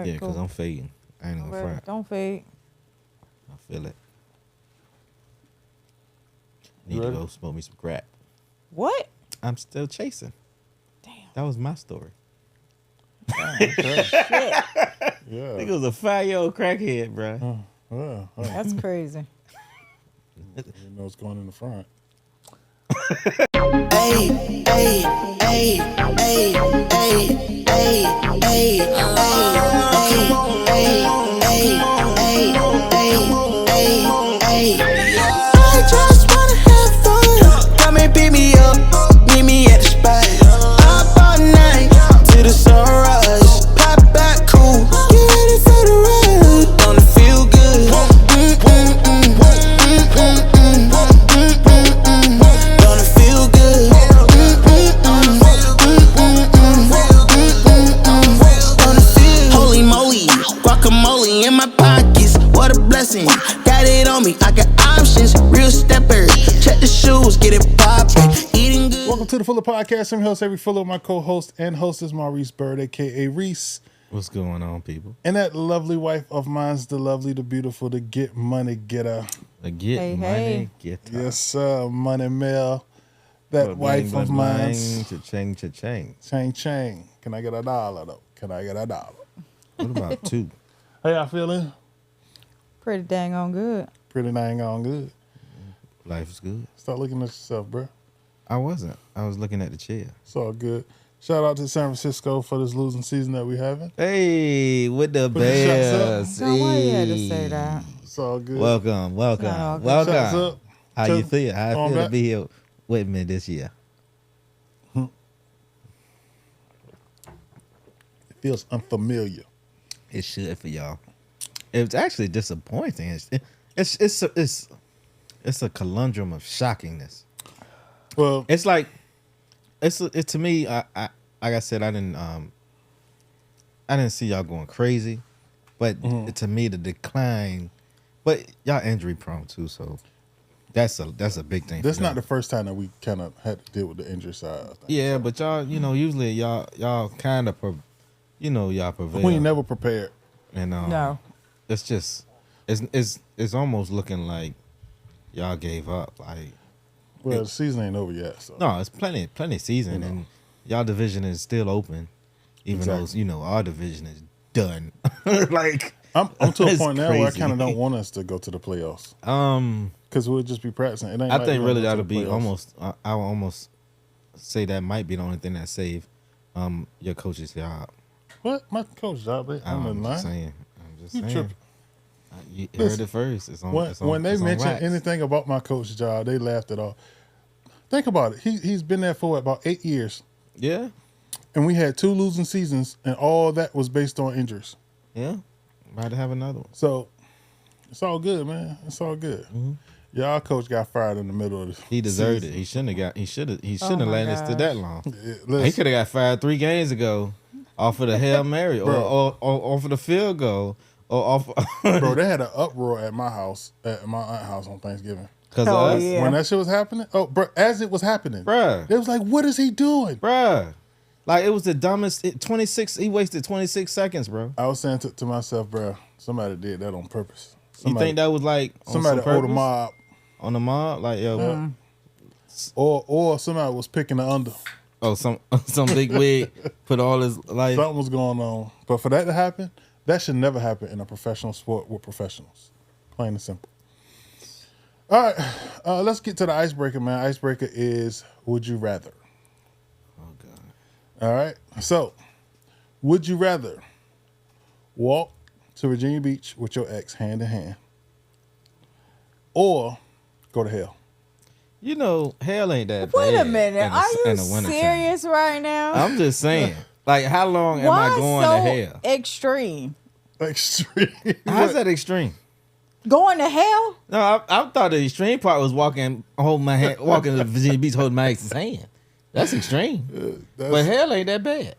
Yeah, cool. because I'm fading. I ain't gonna front. Don't fade. I feel it. You Need to ready? go smoke me some crack. What? I'm still chasing. Damn. That was my story. Okay. Shit. Yeah. Nigga was a 5-year-old crackhead, bro. Yeah. That's crazy. You know what's going in the front. Hey, hey, hey, hey, hey, hey, hey. I just wanna have fun. Come and pick me up, meet me at the spot. Up all night till the sunrise. Pop back cool, get ready for the ride. Gonna feel good. Gonna feel good. Holy moly, guacamole in my pockets. What a blessing. Got it on me. I got options. Real stepper. Check the shoes. Get it poppin'. Eating good. Welcome to the Fuller Podcast. I'm your host, Avery Fuller. My co-host and hostess, Maurice Byrd, a.k.a. Reese. What's going on, people? And that lovely wife of mine's the lovely, the beautiful, the get money getter. Get Hey, money, hey. get Yes, sir. Money Mel. That wife of mine's. Cha-ching, cha-ching. Chang Chang. Can I get $1 though? Can I get $1? What about 2? How y'all feeling? Pretty dang on good. Pretty dang on good. Life is good. Start looking at yourself, bro. I wasn't. I was looking at the chair. It's all good. Shout out to San Francisco for this losing season that we having. Hey, with the Put the shots up. Bears. Now, why you had to say that? It's all good. Welcome, not all good. Shots welcome. up. How you feel? How I On feel to back. be here with me this year? It feels unfamiliar. It should for y'all. It's actually disappointing. It's a conundrum of shockingness. Well, It's like it's to me. I like I said, I didn't see y'all going crazy, but to me the decline. But y'all injury prone too, so that's a big thing. this for not y'all. the first time that we kind of had to deal with the injury side of things. Yeah, but y'all, usually y'all kind of, y'all prevail. We ain't never prepared. And No. it's just it's almost looking like y'all gave up. Like Well, the season ain't over yet. So no, it's plenty season, and y'all division is still open, even Exactly. though our division is done. Like I'm to a It's point now where I crazy. kind of don't want us to go to the playoffs because we'll just be practicing. It ain't I like think we're really gonna go that'll to the be playoffs. almost. I will almost say that might be the only thing that save your coach's job. What? My coach job? I'm I'm in just line. saying. I'm just You saying. tripping. You heard Listen, it first. It's on. When they it's on mention wax. anything about my coach's job, they laughed it off. Think about it. He's been there for about 8 years, Yeah, and we had 2 losing seasons, and all that was based on injuries. yeah. Might have another one. So it's all good, man. It's all good. Y'all coach got fired in the middle of the He deserved season. it. He shouldn't have my landed us to gosh. that long. Yeah, He listen, could have got fired 3 games ago off of the Hail Mary or off of the field goal or off bro, they had an uproar at my house, at my aunt's house on Thanksgiving. because of Oh, us. yeah. When that shit was happening, as it was happening, Bruh. they was like, "What is he doing?" Bruh. Like it was the dumbest 26 he wasted 26 seconds, bro. I was saying to myself, bro, somebody did that on purpose. You think that was like on somebody some owed a purpose? mob, On the mob? Like yo, or somebody was picking the under. oh some big wig put all his life. Something was going on. But for that to happen, that should never happen in a professional sport with professionals. Plain and simple. All right, let's get to the icebreaker, man. Icebreaker is, would you rather? Oh god. All right. So, would you rather walk to Virginia Beach with your ex hand in hand, or go to hell? You know, hell ain't that Wait bad. a minute. in the- Are you in the wintertime. serious right now? I'm just saying. Like, how long am Why I going so to hell? extreme? Extreme. How's that extreme? Going to hell? No, I thought the extreme part was walking to Virginia Beach, holding my ex's hand. That's extreme. But hell ain't that bad.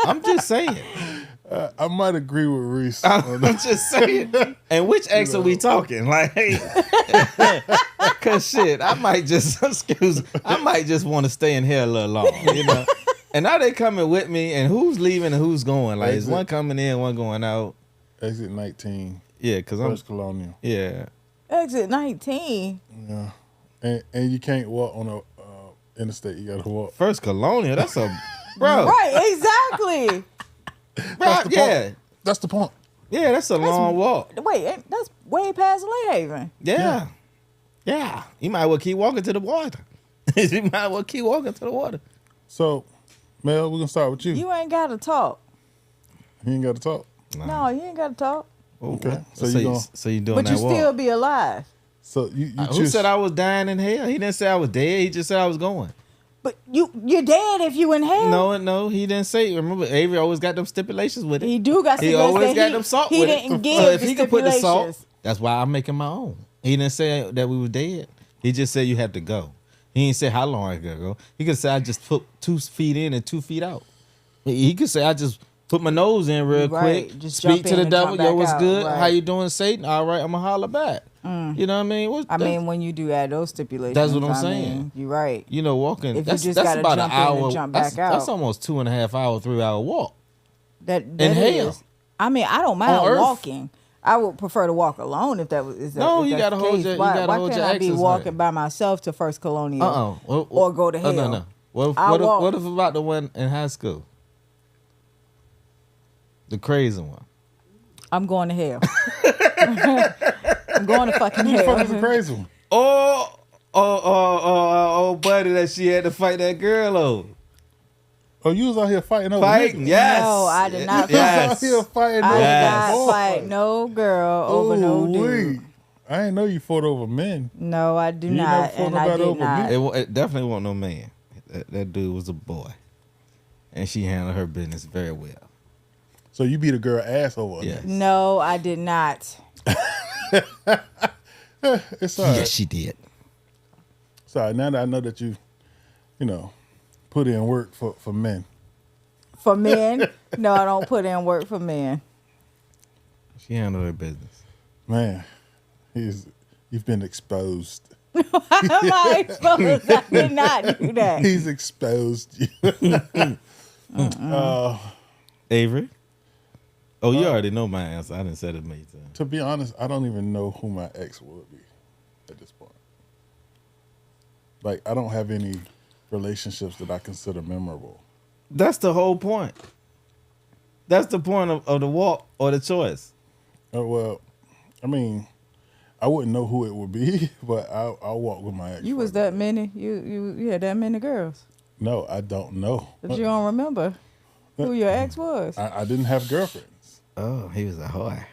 I'm just saying. I might agree with Reese. I'm just saying. And which ex are we talking? Like, cause shit, I might just want to stay in here a little long. And now they coming with me, and who's leaving and who's going? Like, is Exit. one coming in, one going out? Exit 19. Yeah, because I'm. First Colonial. Yeah. Exit 19. Yeah. And you can't walk on a interstate. You got to walk. First Colonial, that's a. Bro. Right, exactly. Bro, the yeah. point. That's the point. Yeah, that's a long walk. Wait, that's way past Lake Haven. Yeah. Yeah. You might well keep walking to the water. You might well keep walking to the water. So, Mel, we're going to start with you. You ain't got to talk. You ain't got to talk. No, you ain't got to talk. Okay. So, So, you doing But that you walk. still be alive. so you Who choose. said I was dying in hell? He didn't say I was dead. He just said I was going. But you're dead if you in hell. No, he didn't say. Remember, Avery always got them stipulations with it. He do got He stipulations always that got them salt he with didn't it. give So if the he could put the salt, stipulations. that's why I'm making my own. He didn't say that we were dead. He just said you had to go. He didn't say how long I could go. He could say I just put 2 feet in and 2 feet out. He could say I just put my nose in real Right, quick. just Speak jump to in the and devil. jump Yo, back what's out, good? right. How you doing, Satan? All right, I'm gonna holler back. You know what I mean? I mean, when you do add those stipulations, That's what I'm I saying. mean, you're right. You know, walking. If you That's just that's gotta about an jump in and hour. jump That's, back that's out. almost 2.5 hour, 3 hour walk. That In hell. is. I mean, I don't On mind Earth. walking. I would prefer to walk alone if that was. Is that, No, if you that's gotta the hold case. your- you Why, gotta why hold can't your I be axes, walking man. by myself to First Colonial? Or go to hell. No. What I if, walk. what if about the one in high school? The crazy one. I'm going to hell. I'm going to fucking Who the fuck is the hell. crazy one? Oh, buddy, that she had to fight that girl over. Oh, you was out here fighting over Fighting, niggas. yes. No, I did not You was fight. out Yes. here fighting I over did Yes. not fight no girl over no dude. Ooh-wee. I didn't know you fought over men. No, I do You never not, fought and I nobody did over not. me? It definitely wasn't no man. That dude was a boy. And she handled her business very well. So you beat a girl ass over. Yes. No, I did not. It's all right. Yes, she did. Sorry, now that I know that you put in work for men. For men, no, I don't put in work for men. She handled her business. Man, you've been exposed. Am I exposed? I did not do that. He's exposed you. Avery? Oh, you already know my answer. I didn't say it many times. To be honest, I don't even know who my ex would be at this point. Like, I don't have any relationships that I consider memorable. That's the whole point. That's the point of the walk or the choice. Well, I mean, I wouldn't know who it would be, but I'll walk with my ex. You was that many. You had that many girls, No, I don't know. but you don't remember who your ex was. I didn't have girlfriends. Oh, he was a whore.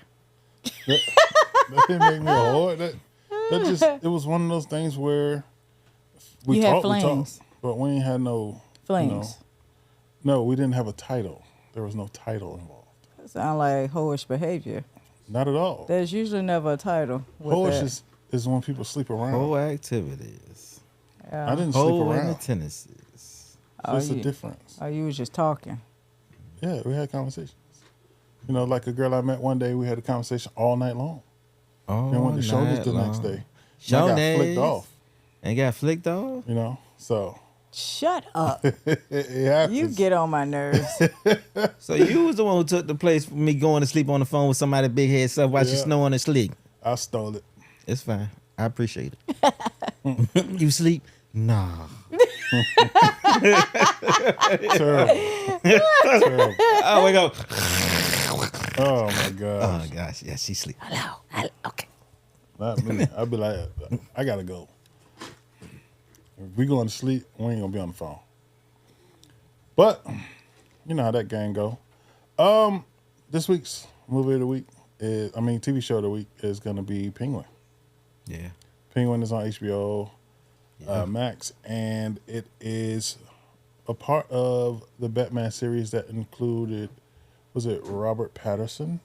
That didn't make me a whore. That just, it was one of those things where we You had talked, flings. but we ain't had no Flames. No, we didn't have a title. There was no title involved. Sound like whorish behavior. Not at all. There's usually never a title. with Whorish that. is when people sleep around. Whole activities. Yeah. I didn't sleep Whole around. tendencies. There's a difference. Oh, you was just talking. Yeah, we had conversations. Like a girl I met one day, we had a conversation all night long. Oh, Then went to shoulders the next day. And I got flicked off. And got flicked off? So Shut up. it happens. You get on my nerves. So you was the one who took the place for me going to sleep on the phone with somebody big head stuff while she Yeah. snoring and sleep. I stole it. It's fine. I appreciate it. You sleep? Nah. Terrible. Terrible. Oh, wake up. Oh my god. Oh gosh, yeah, she sleep. Hello. Okay. Not me. I'd be like, I gotta go. If we going to sleep, we ain't gonna be on the phone. But you know how that game go. This week's movie of the week TV show of the week is gonna be Penguin. Yeah. Penguin is on HBO Max, and it is a part of the Batman series that included, was it Robert Pattinson?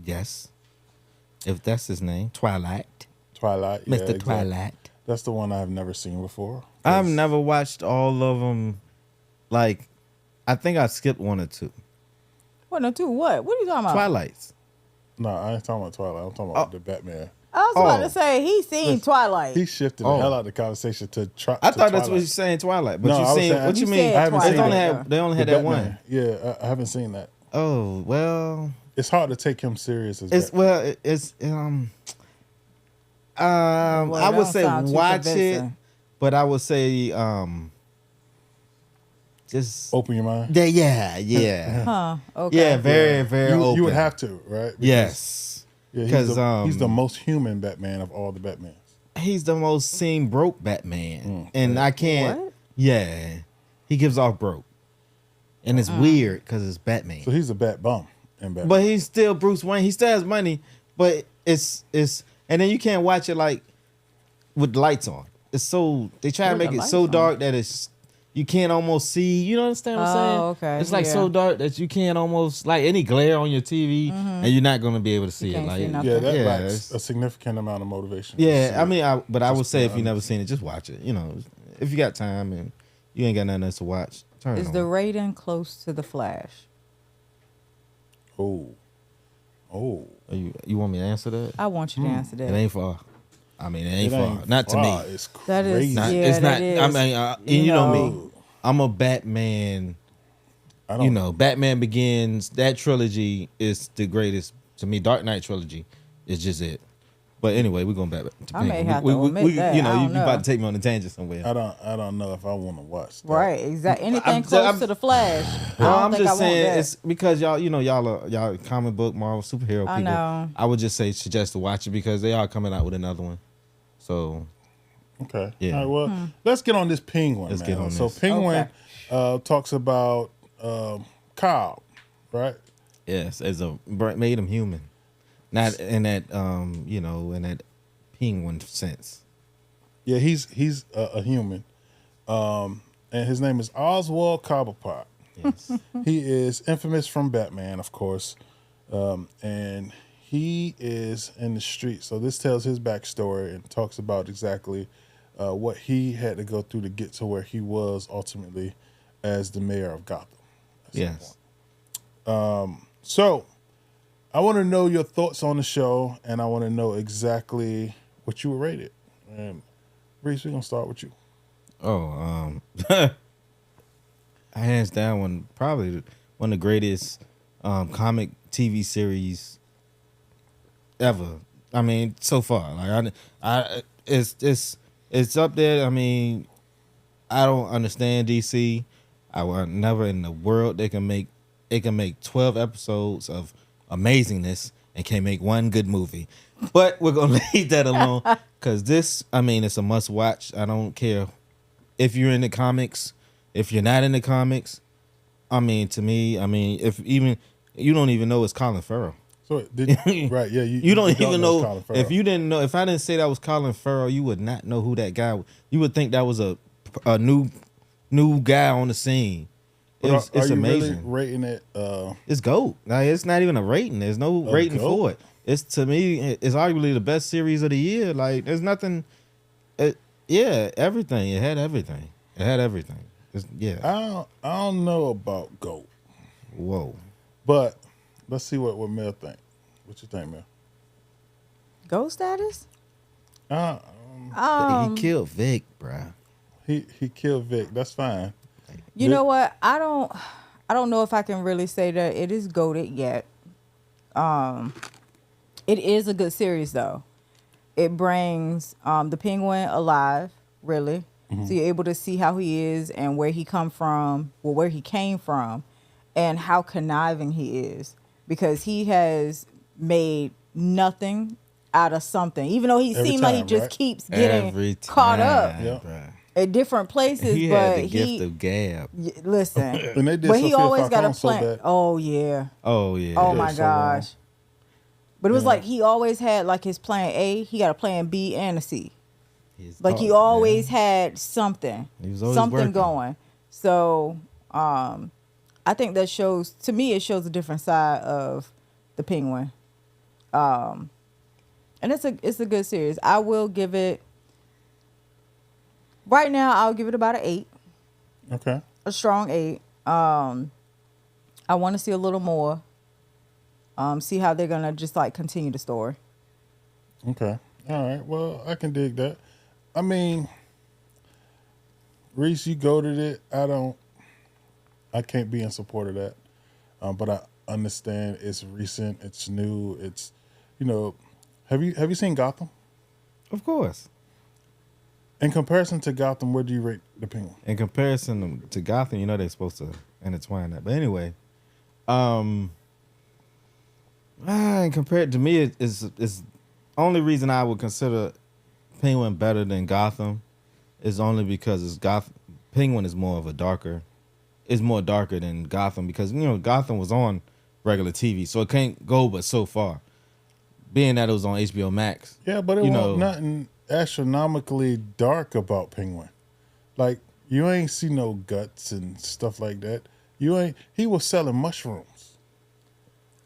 Yes. If that's his name, Twilight. Twilight. Yeah, Mr. exactly. Twilight. That's the one I've never seen before. I've never watched all of them. Like, I think I skipped 1 or 2. What? No, two? What? What are you talking about? Twilights. No, I ain't talking about Twilight. I'm talking about the Batman. I was about Oh. to say he's seen Twilight. He shifted the hell out of the conversation to try. I thought that's what you're saying, Twilight. But No, you I was saying saying- what you You mean? said I haven't Twilight. seen They only had that Batman. one. Yeah, I haven't seen that. Oh well, It's hard to take him serious as it's Batman. I would don't say sound too watch it, convincing. but I would say just Open your mind. yeah. Huh. Okay. Yeah, very, very open. You would have to, right? Because, Yes. Yeah, Because he's the most human Batman of all the Batmans. he's the most seen broke Batman. And I can't. What? Yeah. He gives off broke. And it's weird because it's Batman. So he's a bat bum in Batman. But he's still Bruce Wayne. He still has money, but it's and then you can't watch it like with the lights on. It's so they try to With make the it lights so on? dark that it's you can't almost see. You know understand what I'm saying? Oh, okay, It's like yeah. so dark that you can't almost like any glare on your TV, and you're not gonna be able to see it. can't Like see nothing. yeah, that yeah, lacks it's- a significant amount of motivation. yeah. So, I mean, I would say if you be never honest. seen it, just watch it. You know, if you got time and you ain't got nothing else to watch, turn it Is on. the rating close to the Flash? Oh. You want me to answer that? I want you to answer that. It ain't far. I mean, it ain't It far. ain't Not to far. me. It's That is- crazy. Not, Yeah, it's that not. is. I mean, and you know me. No. I'm a Batman. I don't You know, Batman Begins. That trilogy is the greatest to me. Dark Knight trilogy is just it. But anyway, we're going back to I may Penguin. have to omit that. You know, I you don't know. about to take me on a tangent somewhere. I don't know if I want to watch that. Right, exactly. Anything I'm- close I'm- to the Flash. I No, don't I'm think just I saying want that. it's because y'all comic book Marvel superhero people. I know. I would just say suggest to watch it because they are coming out with another one. So Okay. Yeah. All right, well, let's get on this Penguin, Let's man. get on So this. Penguin talks about Kyle, right? yes, made him human, not in that in that penguin sense. Yeah, he's a human. And his name is Oswald Cobblepot. Yes. He is infamous from Batman, of course. And he is in the street. So this tells his backstory and talks about exactly what he had to go through to get to where he was ultimately as the mayor of Gotham. at some Yes. point. So I want to know your thoughts on the show, and I want to know exactly what you would rate it. And Reese, we're going to start with you. Oh, hands down probably one of the greatest comic TV series ever. I mean, so far, like it's up there. I mean, I don't understand DC. I will never in the world they can make 12 episodes of amazingness and can't make one good movie. But we're gonna leave that alone because this, I mean, it's a must watch. I don't care if you're in the comics, if you're not in the comics. I mean, to me, if even you don't even know it's Colin Farrell. So, right, yeah. You don't even it's know Colin Farrell. if you didn't know. If I didn't say that was Colin Farrell, you would not know who that guy was. You would think that was a new guy on the scene. It's are you amazing. really rating it? It's GOAT. Like, it's not even a rating. There's no rating GOAT? for it. It's to me, it's arguably the best series of the year. Like, there's nothing. Everything. It had everything. I don't know about GOAT, Whoa. but let's see what Mel think. What you think, Mel? Ghost status? He killed Vic, bruh. He killed Vic. That's fine. You know what? I don't know if I can really say that it is goated yet. It is a good series though. It brings the Penguin alive, really. So you're able to see how he is and where he came from, and how conniving he is, because he has made nothing out of something. Even though he Every seems like he time, just right? keeps getting Every caught up time, Yeah. bruh. at different places, He but had the gift of gab. listen. And they did But he Sophia always got a Falcone so plan. bad. Oh yeah. Oh yeah. Oh did my so wrong. gosh. But it was Yeah. like he always had like his plan A. He got a plan B and a C. He's Like he taught, always man. had something. He was always Something working. going. So I think that shows, to me, it shows a different side of the Penguin. And it's a good series. I will give it, right now I'll give it about an 8. Okay. A strong 8. I want to see a little more. See how they're gonna just like continue the story. Okay. All right. Well, I can dig that. I mean, Reese, you goated it. I can't be in support of that. But I understand it's recent, it's new, it's, you know, have you seen Gotham? Of course. In comparison to Gotham, where do you rate the Penguin? In comparison to Gotham, they're supposed to intertwine that. But anyway, and compared to me, it's only reason I would consider Penguin better than Gotham is only because Penguin is more darker than Gotham because Gotham was on regular TV, so it can't go but so far. Being that it was on HBO Max. Yeah, but it was nothing astronomically dark about Penguin. Like you ain't see no guts and stuff like that. He was selling mushrooms.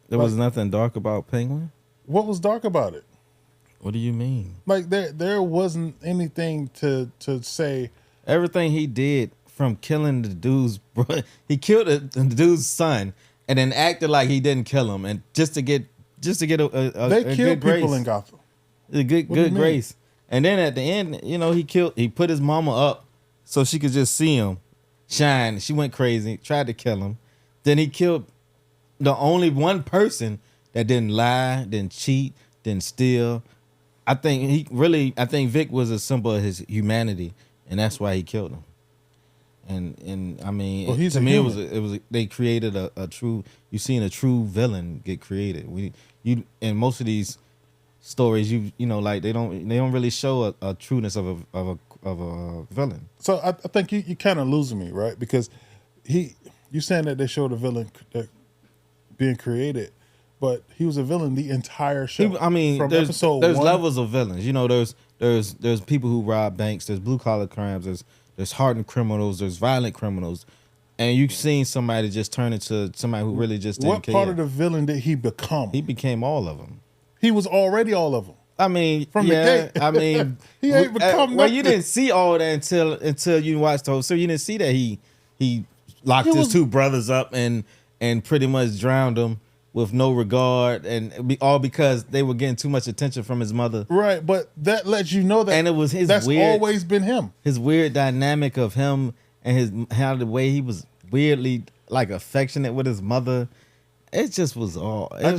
There was nothing dark about Penguin? What was dark about it? What do you mean? Like there wasn't anything to say. Everything he did from killing the dude's bro, he killed the dude's son and then acted like he didn't kill him, and just to get they killed people in Gotham. A good grace. And then at the end, he put his mama up so she could just see him shine. She went crazy, tried to kill him. Then he killed the only one person that didn't lie, didn't cheat, didn't steal. I think Vic was a symbol of his humanity, and that's why he killed him. And I mean, well, to me, it was they created a true. You seen a true villain get created. In most of these stories, like they don't really show a trueness of a villain. So I think you kind of losing me, right? Because you saying that they showed a villain that being created, but he was a villain the entire show. From there's episode 1, levels of villains. There's people who rob banks. There's blue collar crimes. There's hardened criminals. There's violent criminals. And you've seen somebody just turn into somebody who really just didn't care. What part of the villain did he become? He became all of them. He was already all of them. I mean, from the gate. He ain't become nothing. Well, you didn't see all that until you watched the whole. So you didn't see that he locked his two brothers up and pretty much drowned them with no regard, and all because they were getting too much attention from his mother. Right, but that lets you know that, and it was that's always been him. His weird dynamic of him and the way he was weirdly like affectionate with his mother. It just was all. I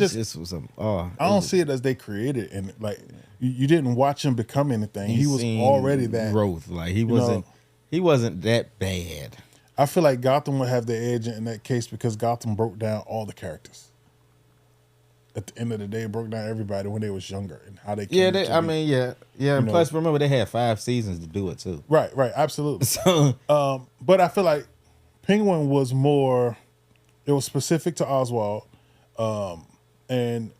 don't see it as they created, and like you didn't watch him become anything. He was already that growth. Like he wasn't that bad. I feel like Gotham would have the edge in that case because Gotham broke down all the characters. At the end of the day, it broke down everybody when they was younger and how they came And plus, remember they had 5 seasons to do it too. Right, absolutely. So, but I feel like Penguin was more. It was specific to Oswald, and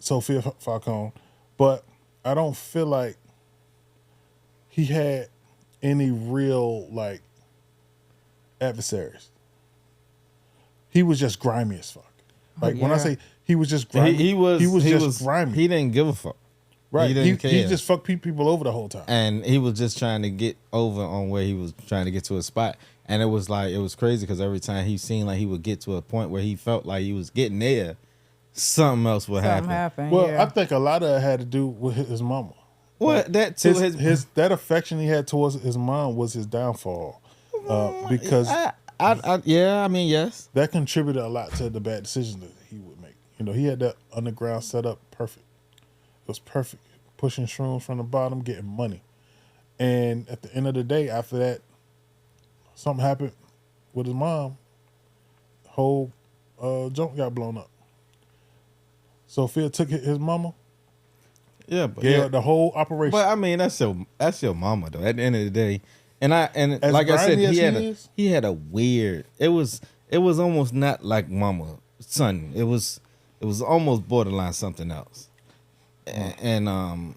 Sophia Falcone, but I don't feel like he had any real like adversaries. He was just grimy as fuck. Like when I say he was just grimy, he was grimy. He didn't give a fuck. Right. He just fucked people over the whole time. And he was just trying to get over on where he was trying to get to a spot. And it was crazy because every time he seemed like he would get to a point where he felt like he was getting there, something else would happen. Well, I think a lot of it had to do with his mama. Well, like, that too. His that affection he had towards his mom was his downfall. Because yes. That contributed a lot to the bad decisions that he would make. He had that underground setup perfect. It was perfect. Pushing shrooms from the bottom, getting money. And at the end of the day, after that, something happened with his mom. The whole junk got blown up. Sophia took his mama. Yeah, but the whole operation. But I mean, that's your mama though. At the end of the day, and as like I said, he had a weird. It was almost not like mama son. It was almost borderline something else. And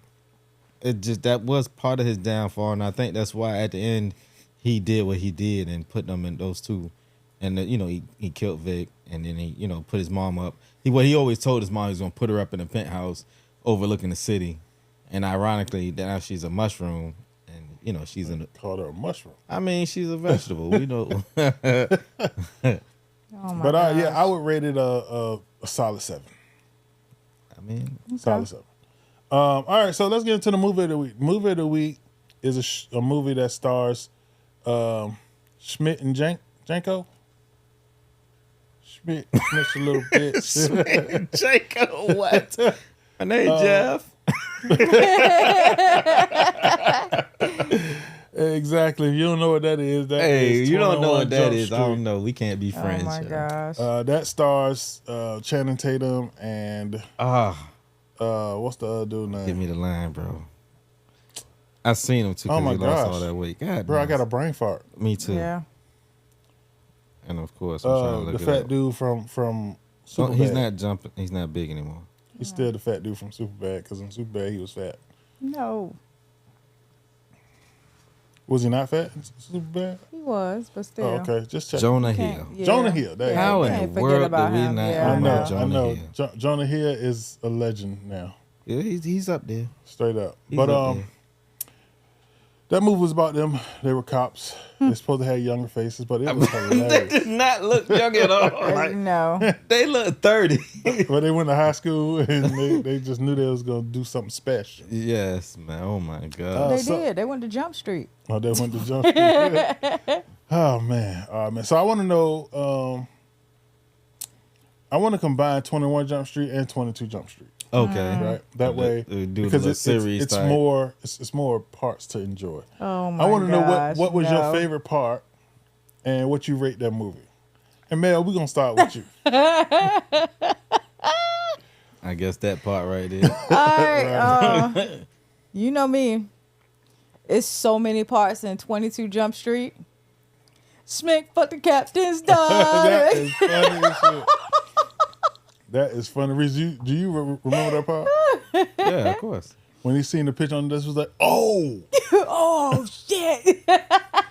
it just that was part of his downfall, and I think that's why at the end he did what he did and put them in those two, and he killed Vic, and then he put his mom up. He always told his mom he was gonna put her up in a penthouse overlooking the city, and ironically now she's a mushroom, and she's called her a mushroom. I mean she's a vegetable, we know. Oh my but gosh. I would rate it a solid 7. I mean, solid 7. All right, so let's get into the movie of the week. Movie of the week is a movie that stars Schmidt and Janko. Schmidt's a little bitch. Jacob, what? My name Jeff. Exactly. If you don't know what that is, that is you don't know what that Jump is. Street. I don't know. We can't be friends. Oh my yo. gosh. That stars Channing Tatum and Ah, what's the other dude name? give me the line, bro. I seen him too Oh because my he lost gosh. all that weight. God, Bro, I knows. got a brain fart. Me too. Yeah. And of course, I'm trying to The look it fat up. dude from Oh, Superbad. he's not jumping. He's not big anymore. He's still the fat dude from Superbad because in Superbad he was fat. No, Was he not fat in Superbad? he was, but still. Oh, okay. Just check. Jonah Can't- Hill. yeah. Jonah Hill. There you Yeah, How go. in can't the forget world about do we him. not Yeah, I know know. about Jonah I know. Hill? Jonah Hill is a legend now, Yeah, he's up there. straight up. He's But up there. that movie was about them. They were cops. They're supposed to have younger faces, but it was They hilarious. did not look young at all. Like, No. they look 30. But they went to high school and they just knew they was gonna do something special. Yes, man. Oh my God. They so- did. They went to Jump Street. Oh, they went to Jump Street. Oh man, all right, man. So I want to know. I want to combine 21 Jump Street and 22 Jump Street. Okay. Right, that way do because the it's series it's type. more it's more parts to enjoy. Oh my I want to know gosh, what was your no. favorite part and what you rate that movie. And Mel, we're gonna start with you. I guess that part right there. All right. You know me. It's so many parts in 22 Jump Street. Smack for the captain's That daughter. is funny as shit. That is funny. Reese, do you remember that part? Yeah, of course. When he seen the picture on this, was like, oh, Oh shit. that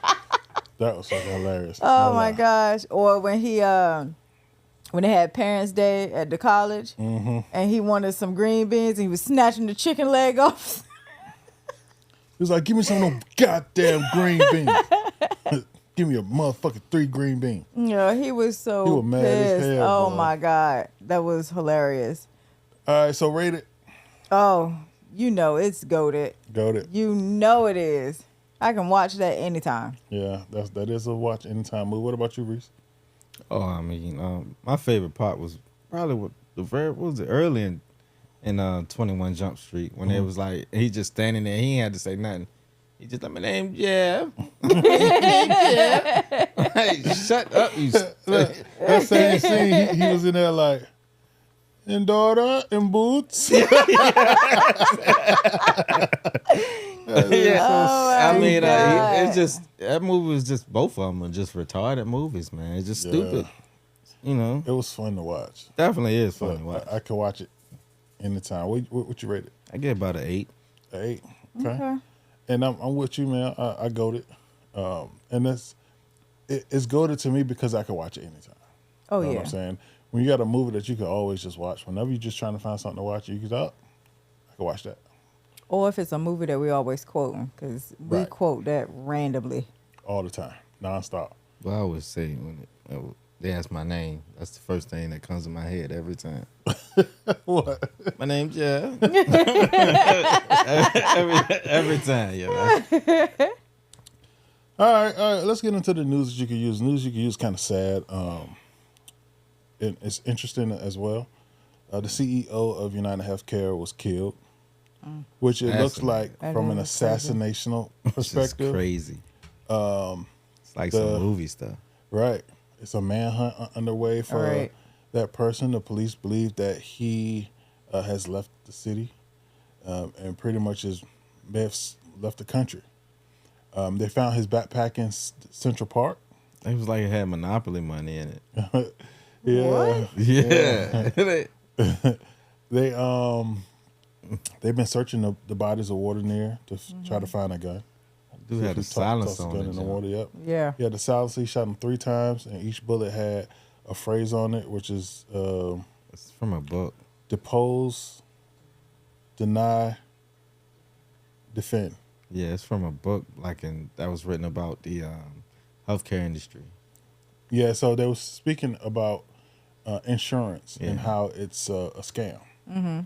was fucking hilarious. Oh No my lie. gosh. Or when he when they had Parents' Day at the college Mm-hmm. and he wanted some green beans and he was snatching the chicken leg off. He was like, give me some of them goddamn green beans. Give me a motherfucking 3 green beans. Yeah, he was so He was mad as pissed. hell, Oh boy. my God. That was hilarious. All right, so rate it. Oh, you know it's goated. Go it. You know it is. I can watch that anytime. Yeah, that is a watch anytime movie. What about you, Reese? Oh, I mean, my favorite part was probably what was it early in 21 Jump Street when it was like he just standing there. He ain't had to say nothing. He just my name Jeff. Hey, shut up, you. That same scene, he was in there like, and daughter in boots. Yeah, Oh, I my mean, God. it's just that movie was just both of them are just retarded movies, man. It's just Yeah. stupid, you know. It was fun to watch. Definitely is But fun to watch. I could watch it anytime. What you rate it? I get about an 8. 8. Okay. Okay. And I'm with you, man. I goated. And it's goated to me because I can watch it anytime. Oh, You know yeah. what I'm saying? When you got a movie that you can always just watch, whenever you're just trying to find something to watch, you can I can watch that Or if it's a movie that we always quoting, because we Right. quote that randomly. all the time, nonstop. Well, I always say when they ask my name, that's the first thing that comes to my head every time. What? My name's Jeff. every time, yeah. All right. Let's get into the news that you can use. News you can use kind of sad. It's interesting as well. The CEO of United Healthcare was killed, which it looks like That from an is crazy. assassinational It's just perspective. crazy. It's like some movie stuff. Right. It's a manhunt underway for Right. that person. The police believe that he has left the city and pretty much may have left the country. They found his backpack in Central Park. It was like it had Monopoly money in it. Yeah. What? Yeah. They've been searching the bodies of water near to try to find a gun. Dude had a Tossed silence the on gun it. in the John. water. Yep. Yeah. He had the silence. He shot him 3 times, and each bullet had a phrase on it, which is It's from a book. depose, deny, defend. Yeah, it's from a book that was written about the healthcare industry. Yeah, so they was speaking about insurance and Yeah. how it's a scam. Mm-hmm.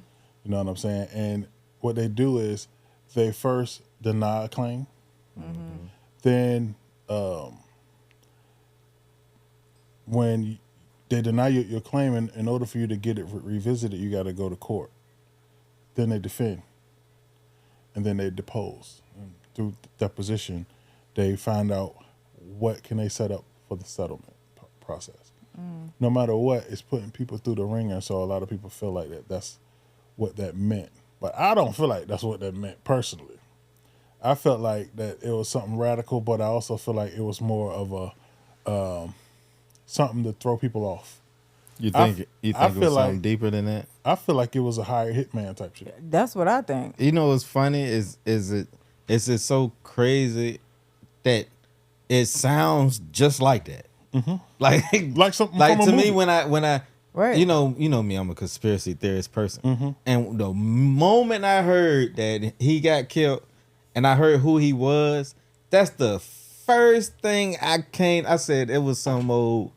You know what I'm saying? And what they do is they first deny a claim, then when they deny your claim, in order for you to get it revisited, you got to go to court. Then they defend, and then they depose. And through deposition, they find out what can they set up for the settlement process. No matter what, it's putting people through the ringer. So a lot of people feel like that's what that meant. But I don't feel like that's what that meant personally. I felt like that it was something radical, but I also feel like it was more of a something to throw people off. You think it was something deeper than that? I feel like it was a hired hitman type shit. That's what I think. You know what's funny is it so crazy that it sounds just like that. Like something like from a to movie. me when I Right. you know me, I'm a conspiracy theorist person, and the moment I heard that he got killed and I heard who he was, that's the first thing I said it was some old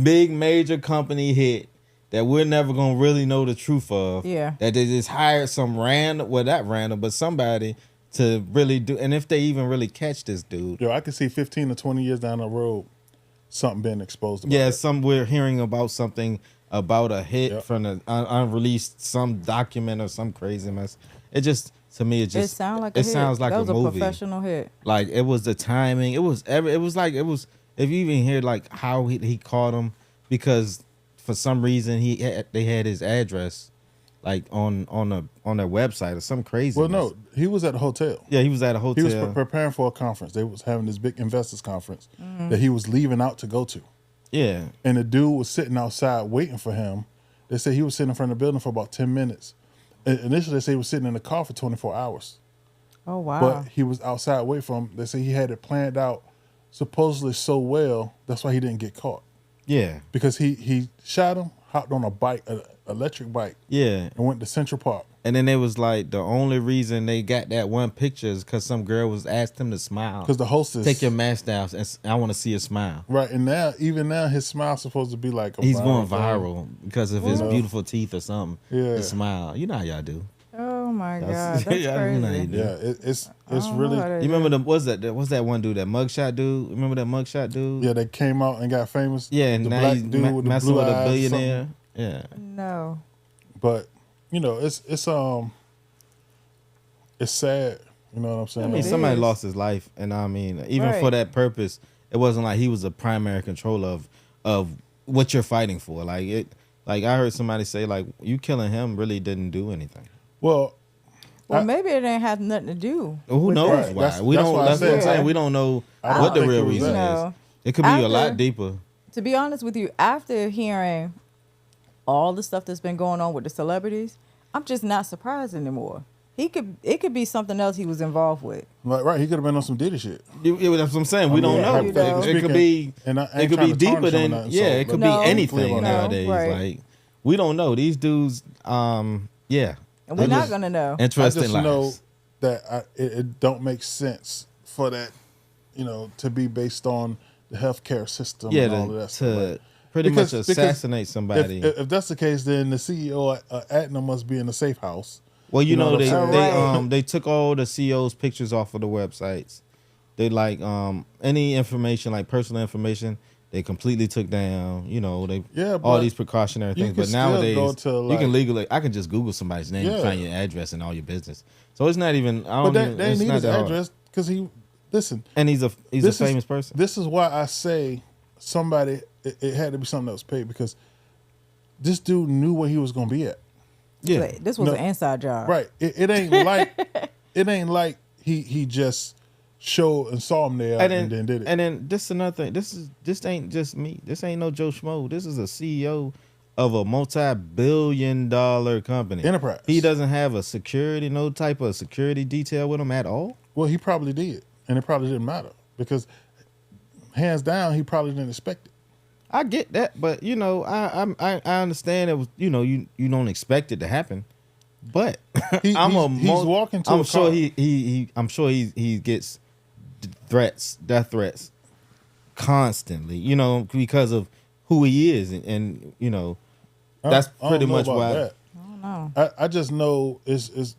big major company hit that we're never gonna really know the truth of. Yeah. That they just hired some random, well, not random, but somebody to really do, and if they even really catch this dude. Yo, I can see 15 to 20 years down the road, something being exposed about Yeah, that. we're hearing about something about a hit Yep. from the unreleased some document or some crazy mess. It just to me it just It sounds like it a hit. sounds like that a was movie. Professional hit. Like it was the timing. It was if you even hear like how he caught him, because for some reason they had his address like on their website or some crazy. Well, no, he was at a hotel. Yeah, he was at a He hotel. was preparing for a conference. They was having this big investors conference that he was leaving out to go to. Yeah. And the dude was sitting outside waiting for him. They said he was sitting in front of the building for about 10 minutes. Initially, they said he was sitting in the car for 24 hours. Oh wow. But he was outside waiting for him. They say he had it planned out supposedly so well, that's why he didn't get caught. Yeah. Because he shot him, hopped on a bike, an electric bike, Yeah. and went to Central Park. And then it was like the only reason they got that one picture is because some girl was asked him to smile. Because the hostess... Take your mask down and I want to see a smile. Right, and now, even now, his smile's supposed to be like a He's viral going thing. viral because of his Well, beautiful teeth or something. Yeah. His smile. You know how y'all do. Oh my God, That's- that's yeah, you know how you crazy. do. Yeah, it's don't really... know how to You remember what's that one dude, that mugshot dude? Remember that mugshot dude? Yeah, they came out and got famous. Yeah, and the now black he's dude with the messing blue with a eyes, billionaire. Yeah. No. But you know, it's sad. You know what I'm saying? I mean, It somebody is. lost his life, and I mean, even for Right. that purpose, it wasn't like he was a primary controller of what you're fighting for. Like I heard somebody say, like, you killing him really didn't do anything. Well, Well, maybe it ain't have nothing to do. Who with knows that. why? That's- we that's don't. why I That's what I'm said- saying. We don't know I what don't the think real it was reason that. is. No. It could be a After- lot deeper. To be honest with you, after hearing all the stuff that's been going on with the celebrities, I'm just not surprised anymore. It could be something else he was involved with. like, right, he could have been on some Diddy shit. That's what I'm saying. We don't mean, know. hypothetically It could be. And I ain't It could trying be to deeper tarnish him or than. nothing, Yeah, so it could let's No, be be anything clear on that. nowadays. right. Like we don't know. These dudes. Yeah. And we're They're not just gonna know. Interesting I just lives. know that it don't make sense for that, to be based on the healthcare system Yeah, and all of that stuff. to Like, pretty much because assassinate somebody. If that's the case, then the CEO at Aetna must be in a safe house. Well, you know what they I'm they saying? they took all the CEOs' pictures off of the websites. They like any information like personal information they completely took down. They Yeah, all but these precautionary you things. can But still nowadays go to, you like- can legally I can just Google somebody's name and Yeah. find your address and all your business. So it's not even. I But don't even, they it's need not his that hard. address because listen. And he's a This famous person. This is why I say somebody. It had to be something that was paid because this dude knew where he was going to be at. Yeah. But this was No. an inside job. Right. It ain't like he just showed and saw him there and then did it. And then this is another thing. This ain't just me. This ain't no Joe Schmo. This is a CEO of a multi-billion-dollar company. Enterprise. He doesn't have no type of security detail with him at all. Well, he probably did, and it probably didn't matter because hands down, he probably didn't expect it. I get that, but I understand it was you don't expect it to happen, but He's walking to I'm a sure car. I'm sure he gets death threats constantly, because of who he is, and that's I don't pretty know much about why. that. I don't know. I just know it's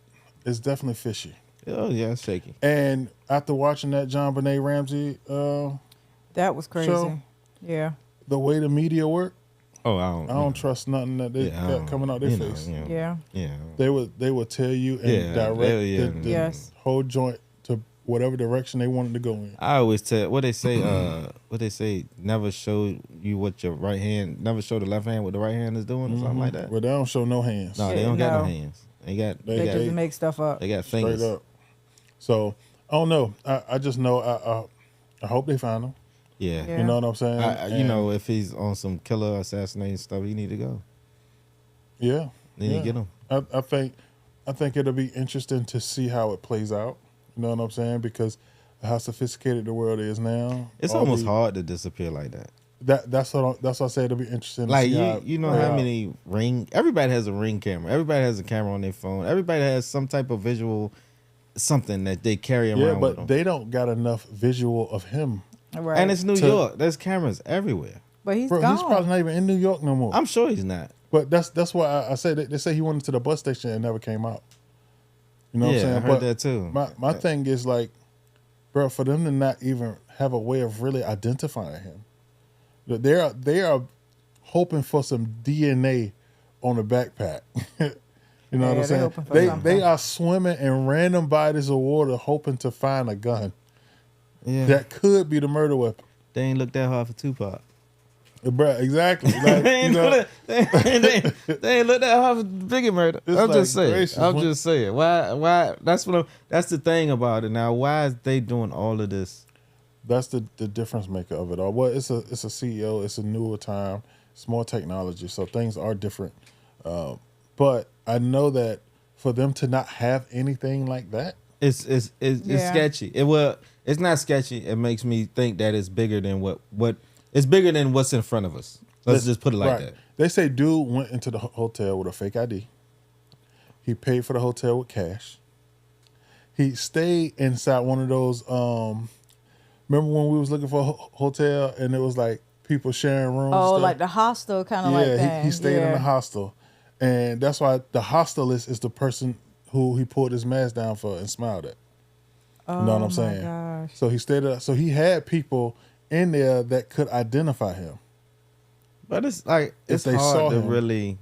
it's definitely fishy. Oh yeah, it's shaky. And after watching that John Benet Ramsey, That was crazy. show. Yeah. The way the media work, Oh, I don't trust nothing that they got coming out their face. Yeah. They would tell you and direct the Yes. whole joint to whatever direction they wanted to go in. I always tell what they say. Never show you what your right hand. Never show the left hand what the right hand is doing, or something like that. But they don't show no hands. No, they don't got no hands. They just make stuff up. They got Straight fingers. up. So I don't know. I just know. I hope they find him. Yeah. You know what I'm saying? You know, if he's on some killer assassination stuff, he need to go. Yeah. They need to get him. I think it'll be interesting to see how it plays out. You know what I'm saying? Because how sophisticated the world is now. It's almost hard to disappear like that. That's what I say. It'll be interesting. Like to see you know how many ring? Everybody has a ring camera. Everybody has a camera on their phone. Everybody has some type of visual, something that they carry around. Yeah, with but them. they don't got enough visual of him. Right. And it's New York. There's cameras everywhere. But he's Bro, gone. he's probably not even in New York no more. I'm sure he's not. But that's why I say they say he went into the bus station and never came out. You know what I'm saying? I heard that too. My thing is like, bro, for them to not even have a way of really identifying him, they are hoping for some DNA on the backpack. You know what I'm saying? They are swimming in random bodies of water hoping to find a gun that could be the murder weapon. They ain't looked that hard for Tupac. Bruh, exactly. Like, they ain't look that hard for Biggie murder. I'm just saying. gracious, I'm just saying. Why? That's the thing about it. Now, why is they doing all of this? That's the difference maker of it all. Well, it's a CEO. It's a newer time. It's more technology, so things are different. But I know that for them to not have anything like that, it's sketchy. It's not sketchy. It makes me think that it's bigger than what it's bigger than what's in front of us. Let's just put it like that. They say dude went into the hotel with a fake ID. He paid for the hotel with cash. He stayed inside one of those. Remember when we was looking for a hotel and it was like people sharing rooms? Oh, and stuff? like the hostel kind of like that. Yeah, he stayed in the hostel. And that's why the hostelist is the person who he pulled his mask down for and smiled at. You know what I'm saying? Gosh. So he stayed up. So he had people in there that could identify him. But it's like it's they hard saw to him. really,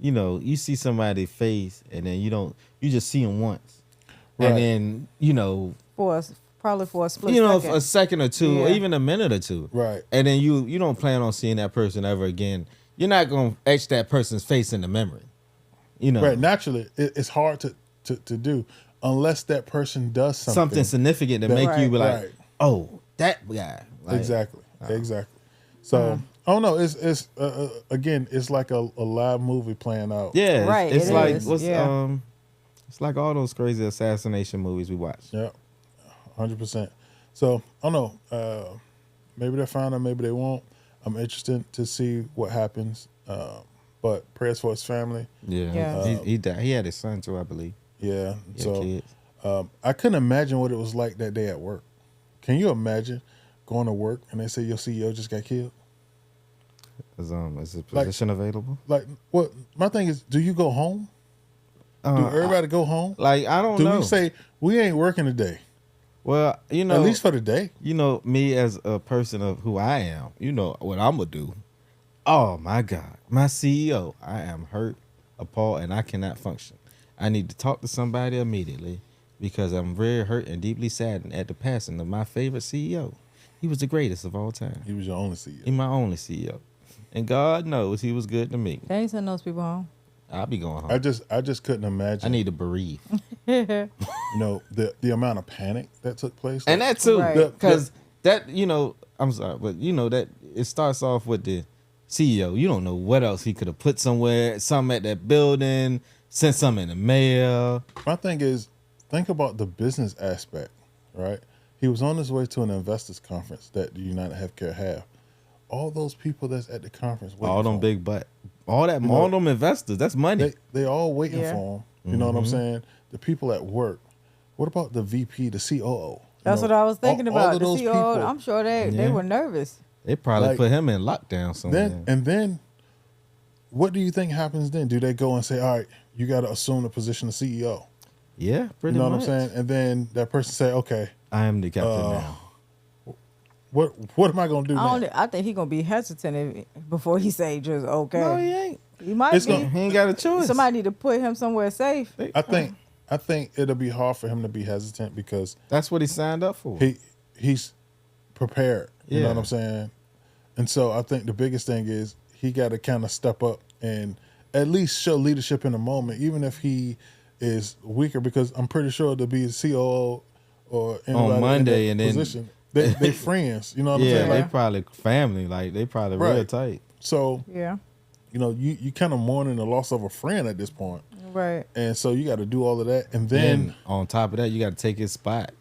you see somebody's face and then you just see them once, Right. and then Probably for a split for second. a second or two, or Yeah. even a minute or two, Right. and then you don't plan on seeing that person ever again. You're not gonna etch that person's face in the memory, Right. Naturally, it's hard to do unless that person does something significant to make you be like, Right. oh, that guy. Like, Exactly. So I don't know. It's again, it's like a live movie playing out. Yeah, Right, It's it like is, what's yeah. it's like all those crazy assassination movies we watch. Yeah. 100%. So I don't know. Maybe they find him. Maybe they won't. I'm interested to see what happens. But prayers for his family. Yeah, Yeah. he died. He had his son too, I believe. Yeah. He had So kids. I couldn't imagine what it was like that day at work. Can you imagine going to work and they say your CEO just got killed? Is a position available? Like, what? My thing is, do you go home? Do everybody go home? Like, I don't know. Do we say we ain't working today? Well, At least for the day. Me as a person of who I am, what I'm gonna do. Oh my God, my CEO, I am hurt, appalled, and I cannot function. I need to talk to somebody immediately because I'm very hurt and deeply saddened at the passing of my favorite CEO. He was the greatest of all time. He was your only CEO. He my only CEO, and God knows he was good to me. They ain't sending those people home. I'll be going home. I just couldn't imagine. I need to bereave, the amount of panic that took place. and that too, Right. because that I'm sorry, but that it starts off with the CEO. You don't know what else he could have put somewhere, something at that building, sent something in the mail. My thing is, think about the business aspect, right? He was on his way to an investors conference that the United Healthcare have. All those people that's at the conference, All them big butt, all them investors. That's money. they all waiting Yeah. for him. You know what I'm saying? The people at work. What about the VP, the COO? That's what I was thinking all about. of The those CEO, people. I'm sure they were nervous. They probably Like, put him in lockdown somewhere. Then, what do you think happens then? Do they go and say, all right, you got to assume the position of CEO? Yeah, pretty You know much. what I'm saying? And then that person say, okay, I am the captain now. what am I gonna do now? I think he gonna be hesitant before he say just okay. No, he ain't. He might It's be. gonna- He ain't got a choice. Somebody need to put him somewhere safe. I think it'll be hard for him to be hesitant because That's what he signed up for. he's prepared. You know Yeah. what I'm saying? And so I think the biggest thing is he got to kind of step up and at least show leadership in the moment, even if he is weaker. Because I'm pretty sure to be a COO or anybody Monday in that and then- position, they friends. You know what I'm yeah, saying? they Like, probably family. Like they probably real Right. tight. so Yeah. you know you kind of mourning the loss of a friend at this point, Right. and so you got to do all of that, and then And on top of that, you got to take his spot.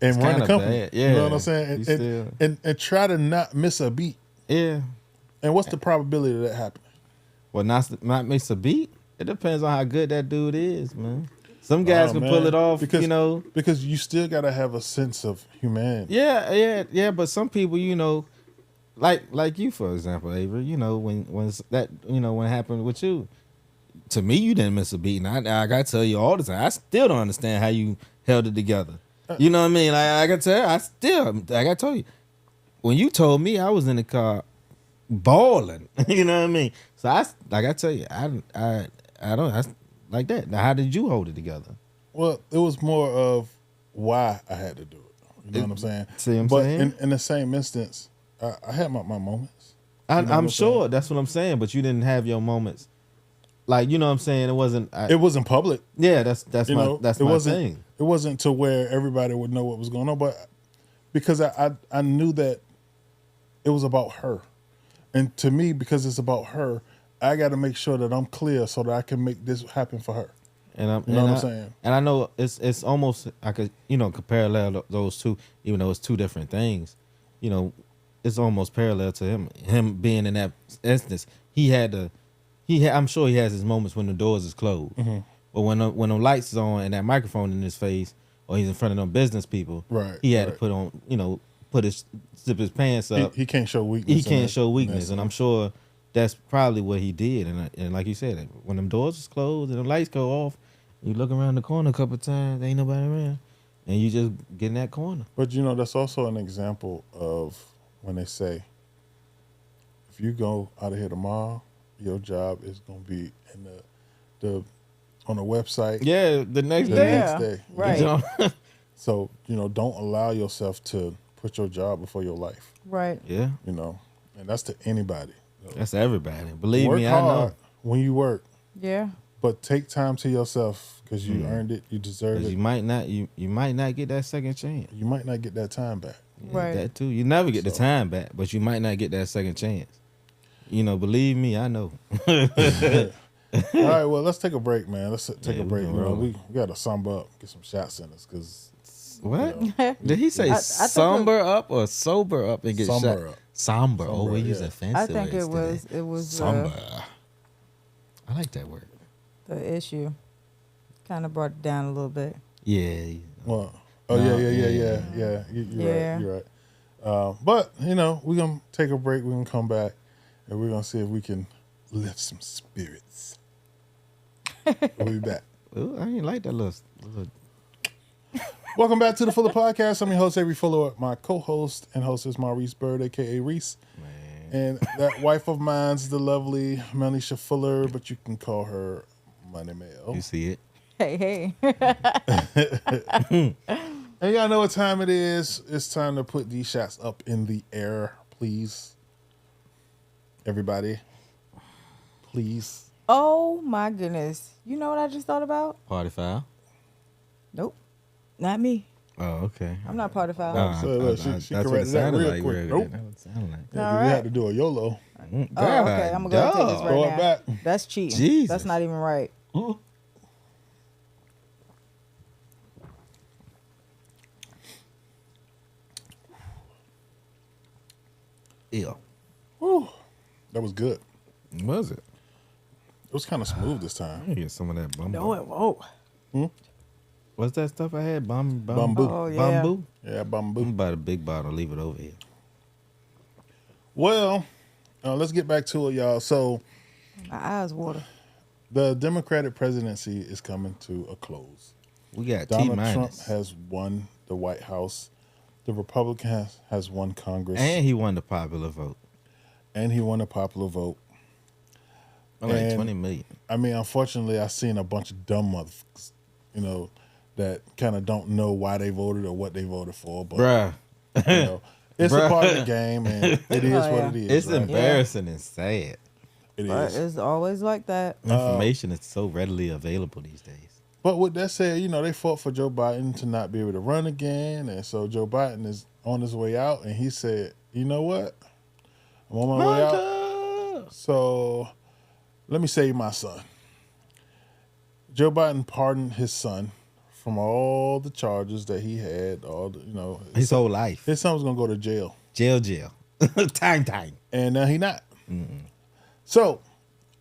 and run the kinda company. bad. You know Yeah. what I'm saying? You still- And try to not miss a beat. Yeah. And what's the probability of that happening? Well, not miss a beat. It depends on how good that dude is, man. Some guys Oh, can man. pull it off, because, you know. because you still got to have a sense of humanity. Yeah. But some people, you know, like you, for example, Avery. You know, when it happened with you, to me, you didn't miss a beat. And I gotta tell you all the time, I still don't understand how you held it together. You know what I mean? Like I gotta tell you, I gotta tell you, when you told me, I was in the car bawling. You know what I mean? So I tell you, I like that. Now, how did you hold it together? Well, it was more of why I had to do it. You know what I'm saying? See what I'm but saying? in the same instance, I had my moments. I'm what I'm sure saying? that's what I'm saying, but you didn't have your moments. Like, you know what I'm saying? It wasn't. It wasn't public. Yeah, that's You my know, that's it my wasn't. thing. It wasn't to where everybody would know what was going on, but because I knew that it was about her, and to me, because it's about her, I got to make sure that I'm clear so that I can make this happen for her. And I'm, You know and what I'm I- saying? And I know it's almost I could parallel those two, even though it's two different things. You know, it's almost parallel to him being in that instance. I'm sure he has his moments when the doors is closed, but when the lights is on and that microphone in his face, or he's in front of them business people, Right, He had to right. put on, zip his pants up. He can't show weakness. He in can't that- show in weakness, that and I'm sense. sure that's probably what he did. And like you said, when them doors was closed and the lights go off, you look around the corner a couple of times, ain't nobody around, and you just get in that corner. But that's also an example of when they say, if you go out of here tomorrow, your job is going to be in the on the website Yeah, the next the day. next day. Right. You know? So don't allow yourself to put your job before your life. Right. Yeah, And that's to anybody. that's everybody. Believe Work me, hard I know. when you work, Yeah. but take time to yourself because you earned it, you deserve 'Cause it. you might not get that second chance. You might not get that time back. Yeah, Right. that too. You never get the So- time back, but you might not get that second chance. Believe me, I know. All right, well, let's take a break, man. Let's take Yeah, a we break. can We roll. got to samba up, get some shots in us because What? Did he say I think somber up or sober up and get Somber shot? up. Somber. Oh, Somber, we yeah. use offensive. I think it words was today. Somber. I like that word. the issue. Kind of brought it down a little bit. Yeah. well, oh No, yeah. Yeah. You're right. But we're gonna take a break. We're gonna come back and we're gonna see if we can lift some spirits. We'll be back. Ooh, I ain't like that little. Welcome back to the Fuller Podcast. I'm your host, Avery Fuller. My co-host and host is Maurice Byrd, aka Reese. And that wife of mine's the lovely Manisha Fuller, but you can call her Money Mail. You see it? Hey. And y'all know what time it is. It's time to put these shots up in the air, please. Everybody, please. Oh my goodness. You know what I just thought about? Party foul. Nope. Not me. Oh, okay. I'm not part of foul. So, look, she that's what it corrected that sounded real like. quick. Real Nope. good. That's what it sounded like. Yeah, All we right. had to do a YOLO. Oh, okay. I'm gonna go take this right Throw it now. back. That's cheating. Jesus. That's not even right. Ew. Whew. That was good. Was it? It was kind of smooth this Let time. me get some of that bamboo. No, it won't. What's that stuff I had? Bamboo. Oh, yeah. Bamboo? Yeah, I'm bamboo. about a big bottle. Leave it over here. Well, let's get back to it, y'all. So My eyes water. the Democratic presidency is coming to a close. We got T Donald Trump minus. has won the White House. The Republican has won Congress. And he won the popular vote. Like And, 20 million. I mean, unfortunately, I've seen a bunch of dumb motherfuckers, that kind of don't know why they voted or what they voted for. But, Bruh. it's a Bruh. part of the game, and it is Oh, what yeah. it is. It's right? embarrassing and sad. It But is. it's always like that. Information is so readily available these days. But with that said, they fought for Joe Biden to not be able to run again. And so Joe Biden is on his way out. And he said, you know what? I'm on my way out. So let me save my son. Joe Biden pardoned his son from all the charges that he had. His whole life. His son was going to go to jail. Jail. time. And now he not. So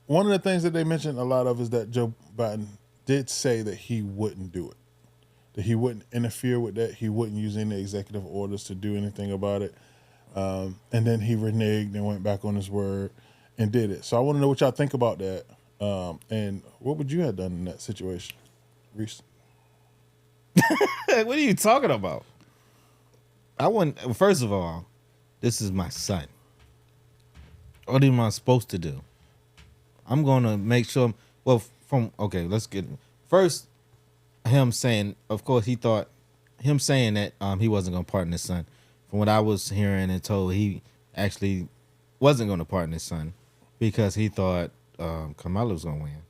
one of the things that they mentioned a lot of is that Joe Biden did say that he wouldn't do it, that he wouldn't interfere with that. He wouldn't use any executive orders to do anything about it. And then he reneged and went back on his word and did it. So I want to know what y'all think about that. And what would you have done in that situation, Reese? What are you talking about? First of all, this is my son. What am I supposed to do? I'm going to make sure, let's get first. Him saying, of course, he thought him saying that he wasn't going to pardon his son. From what I was hearing and told, he actually wasn't going to pardon his son because he thought Kamala was going to win,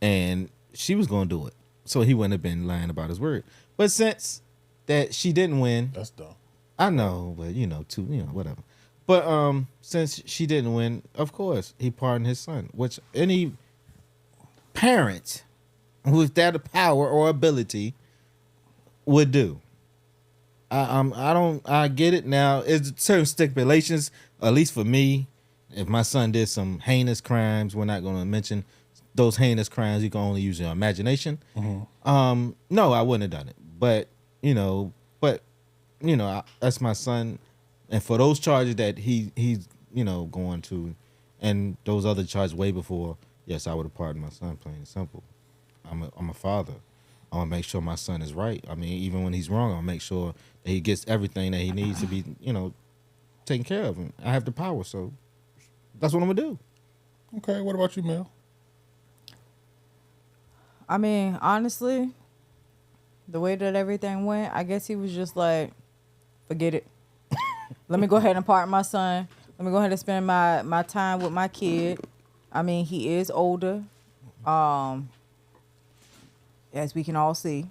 and she was going to do it. So he wouldn't have been lying about his word. But since that she didn't win, That's dumb. I know, but whatever. But since she didn't win, of course, he pardoned his son, which any parent with that power or ability would do. I get it now. It's certain stipulations, at least for me. If my son did some heinous crimes, we're not going to mention those heinous crimes. You can only use your imagination. No, I wouldn't have done it. But that's my son. And for those charges that he's going to, and those other charges way before, yes, I would have pardoned my son, plain and simple. I'm a father. I want to make sure my son is right. I mean, even when he's wrong, I'll make sure that he gets everything that he needs to be, taken care of. And I have the power, so that's what I'm gonna do. Okay, what about you, Mel? I mean, honestly, the way that everything went, I guess he was just like, forget it. Let me go ahead and pardon my son. Let me go ahead and spend my time with my kid. I mean, he is older, as we can all see.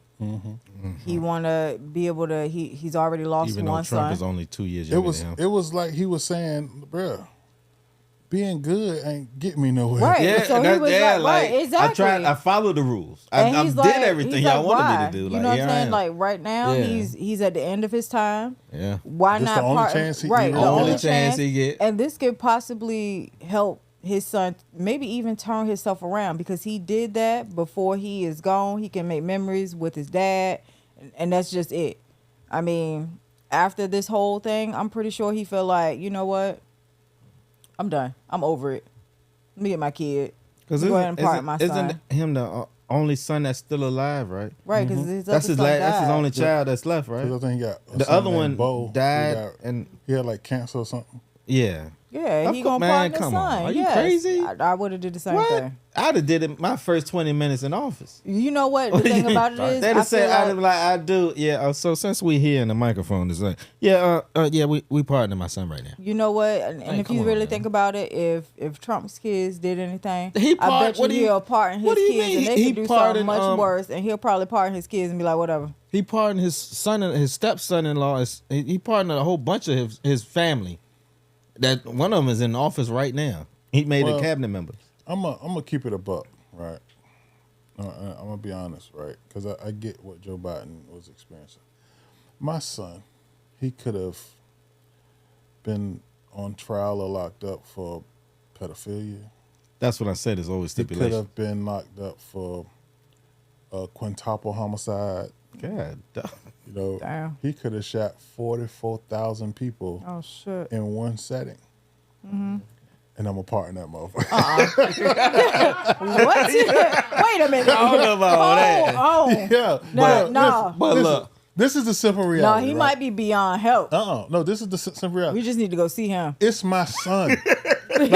He want to be able to. He's already lost Even though one Trump son. is only 2 years younger than him. It was like he was saying, bruh, being good ain't get me nowhere. Right. Yeah, So he was right, exactly. I followed the rules. And I he's did like- everything he's y'all like, wanted why? me to do. You Like, know what here I'm I saying? am. Like right now, Yeah. he's at the end of his time. Yeah. Why This not? the only chance he- right. he The really only got. chance he get. And this could possibly help his son, maybe even turn himself around, because he did that before he is gone. He can make memories with his dad, and that's just it. I mean, after this whole thing, I'm pretty sure he felt like, you know what? I'm done. I'm over it. Let me get my kid. Because Go ahead and pardon my son. isn't him the only son that's still alive, right? Right, because his That's other his son that's his died. only child that's left, 'Cause right? I think he got a The son other named one Bo. died, and He had like cancer or something. yeah. Yeah, Of he course, gonna man, pardon his come on. son. Are you Yes. crazy? I would have did the same What? thing. I'd have did it my first 20 minutes in office. You know what? The thing about it is, They'd I have said, feel I'd like, have like, I do, yeah. So since we here in the microphone, it's like, yeah, we pardoning my son right now. you know what? And Like, if come you on, really man. think about it, if Trump's kids did anything, He I bet what do you- he'll pardon his what do you kids, mean? and they He could do something pardoned, much worse, and he'll probably pardon his kids and be like, whatever. He pardoned his son and his stepson-in-law. He pardoned a whole bunch of his family. That one of them is in office right now. He made a cabinet member. I'm gonna keep it a buck, right? I'm gonna be honest, right? Because I get what Joe Biden was experiencing. My son, he could have been on trial or locked up for pedophilia. That's what I said. There's always He could stipulations. have been locked up for a quintuple homicide. God, You know, Damn. he could have shot 44,000 people Oh shit. in one setting. and I'm gonna partner that motherfucker. What? Wait a minute. I don't know about all that. Oh. Yeah, No. But listen, look, this is the simple No, reality. he right? might be beyond help. No, this is the simple reality. We just need to go see him. It's my son. We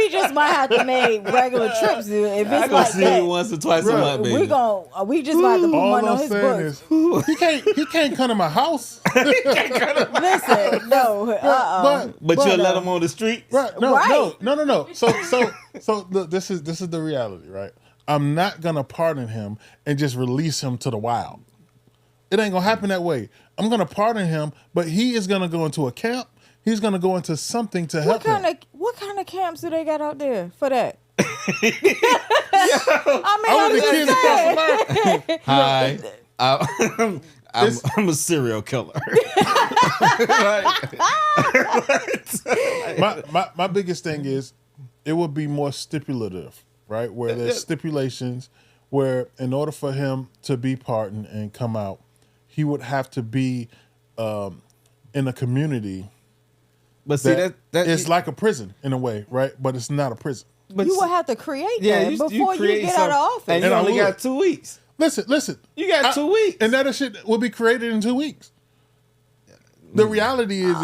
just might have to make regular trips if I it's go like see that. you once or twice a month, baby. We just might have to put All money on I'm his saying books. is he can't come to my house. Listen, no, But But you'll let him on the street? right, no. Right. So look, this is the reality, right? I'm not gonna pardon him and just release him to the wild. It ain't gonna happen that way. I'm gonna pardon him, but he is gonna go into a camp. He's gonna go into something to help him. What kind of camps do they got out there for that? I want the kids across America. Hi, I'm a serial killer. My biggest thing is it would be more stipulative, right? Where there's stipulations where in order for him to be pardoned and come out, he would have to be in a community. But see that it's like a prison in a way, right? But it's not a prison. but You would have to create that you before you create get out of office. And you And I only would. got 2 weeks. Listen. You got 2 weeks. And that shit will be created in 2 weeks. The reality is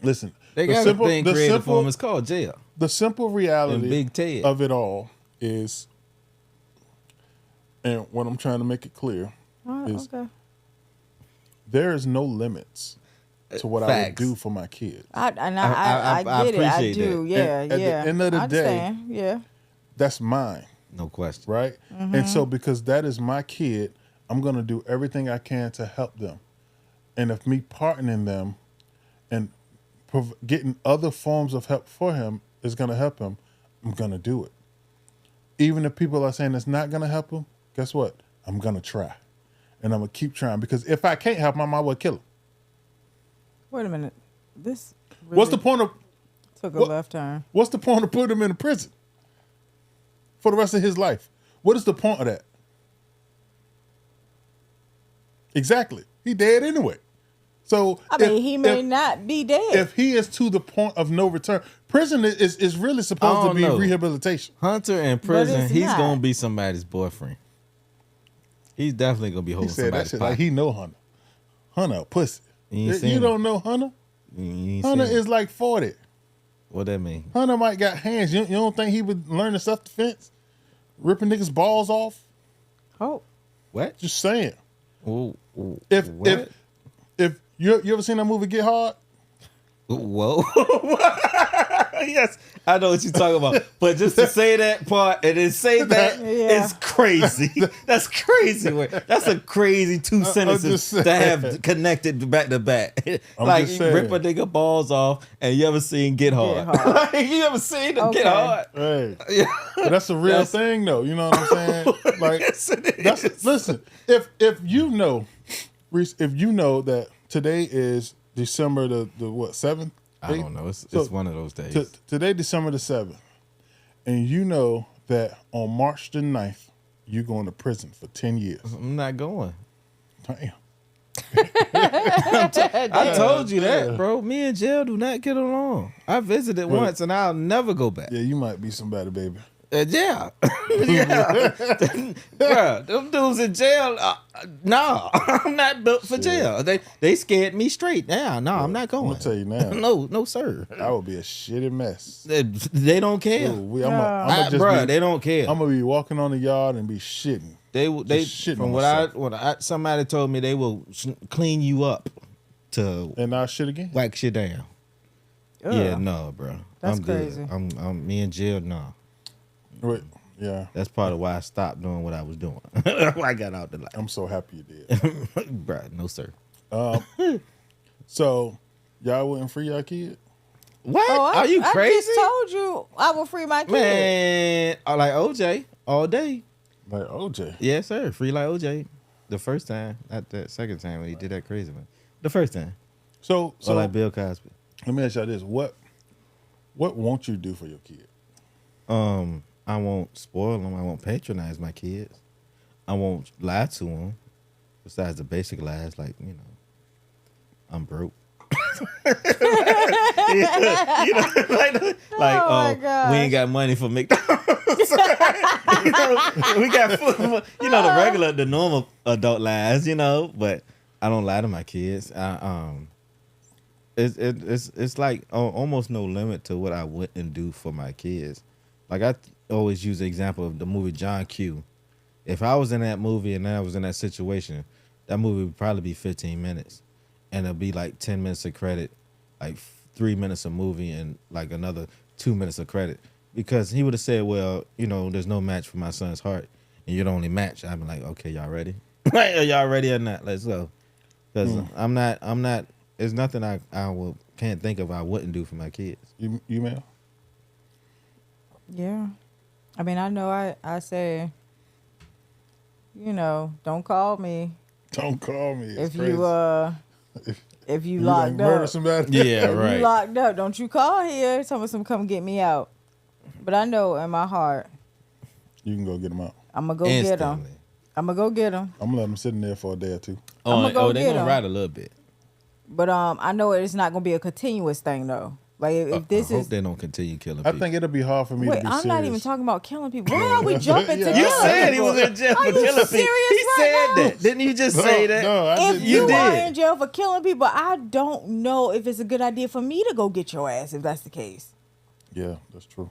listen. They got a thing created for him. It's called jail. The simple And reality Big Ted. of it all is, and what I'm trying to make it clear is Okay. there is no limits to what I would Facts. do for my kids. I I get it. I appreciate do. that. Yeah, And at the yeah. end of the I day- understand. Yeah. That's mine, No question. right? And so because that is my kid, I'm going to do everything I can to help them. And if me partnering them and getting other forms of help for him is going to help him, I'm going to do it. Even if people are saying it's not going to help him, guess what? I'm going to try. And I'm going to keep trying because if I can't help him, I might well kill him. Wait a minute. This really What's the point of took a what- left turn. What's the point of putting him in a prison for the rest of his life? What is the point of that? Exactly. He dead anyway. So I mean, he may not be dead. if he is to the point of no return, prison is really supposed to I be don't know. rehabilitation. Hunter in prison, it's he's not. gonna be somebody's boyfriend. He's definitely gonna be He holding said that somebody's shit pocket. like he know Hunter. Hunter a pussy. You ain't seen You him. don't know Hunter? You ain't Hunter seen him. is like 40. What that mean? Hunter might got hands. You don't think he would learn the self-defense? Ripping niggas' balls off? Oh, What? Just saying. Ooh, If what? if you ever seen that movie Get Hard? Whoa. Yes, I know what you're talking about. But just to say that part and then say that, Yeah. it's crazy. That's crazy. That's a crazy two sentences just to have saying. connected back to back. I'm Like, just you rip saying. a nigga balls off and you ever seen Get Hard? Hard. Like, you ever seen them Okay. Get Hard? Hey. Yeah. But that's a real That's- thing though. You know what I'm saying? Like Yes, it that's is. listen, if you know, Reese, if you know that today is December the what, 7th? I don't know. It's So, one of those days. Today, December the 7th. And you know that on March the 9th, you're going to prison for 10 years. I'm not going. Damn. I told you that, bro. Me and jail do not get along. I visited once and I'll never go back. Yeah, you might be somebody, baby. Yeah. Yeah. Bruh, them dudes in jail, nah, I'm not built for jail. They scared me straight. Yeah, no, I'm not I'm going. gonna tell you now. No, sir. That would be a shitty mess. They don't care. They don't care. I'm gonna be walking on the yard and be shitting. They just shitting from on what somebody told me, they will clean you up to And I shit again. wax you down. ugh. Yeah, no, bro. That's I'm good. crazy. I'm me in jail. No, Wait, yeah. that's part of why I stopped doing what I was doing. I got out the light. I'm so happy you did. Bruh, no sir. So y'all wouldn't free your kid? What? Oh, Are you crazy? I just told you I will free my kid. Man, I like OJ all day. Like OJ. Yes, sir. Free like OJ. The first time, not that second time when he did that crazy one. The first time. So Or like Bill Cosby. let me ask y'all this. What won't you do for your kid? I won't spoil them. I won't patronize my kids. I won't lie to them. Besides the basic lies, like, I'm broke. You know, like my oh, gosh. we ain't got money for McDonald's. You know, we got food for, the normal adult lies, but I don't lie to my kids. It's like almost no limit to what I wouldn't do for my kids. Like I always use the example of the movie John Q. If I was in that movie and I was in that situation, that movie would probably be 15 minutes. And it'll be like 10 minutes of credit, like 3 minutes of movie, and like another 2 minutes of credit. Because he would have said, well, there's no match for my son's heart. And you're the only match. I'd be like, okay, y'all ready? Like, are y'all ready or not? Let's go. Because I'm not, there's nothing can't think of I wouldn't do for my kids. You Mel? Yeah. I mean, I know I say, don't call me. Don't call me. It's If crazy. if you You locked murder up. somebody. Yeah, If right. you locked up, don't you call here. Tell me some come get me out. But I know in my heart, You can go get them out. I'm going to go get them. Instantly. I'm going to go get them. I'm gonna let them sit in there for a day or two. I'ma go they're get gonna 'em. ride a little bit. But I know it's not going to be a continuous thing, though. Like, if this I hope is... they don't continue killing I people. think it'll be hard for me Wait, to be I'm serious. not even talking about killing people. Why are we jumping to Yeah, killing you said he people? was in jail for Are you killing people. serious He right said now? that. Didn't you just say that? No, I If didn't. you did. are in jail for killing people, I don't know if it's a good idea for me to go get your ass if that's the case. Yeah, that's true.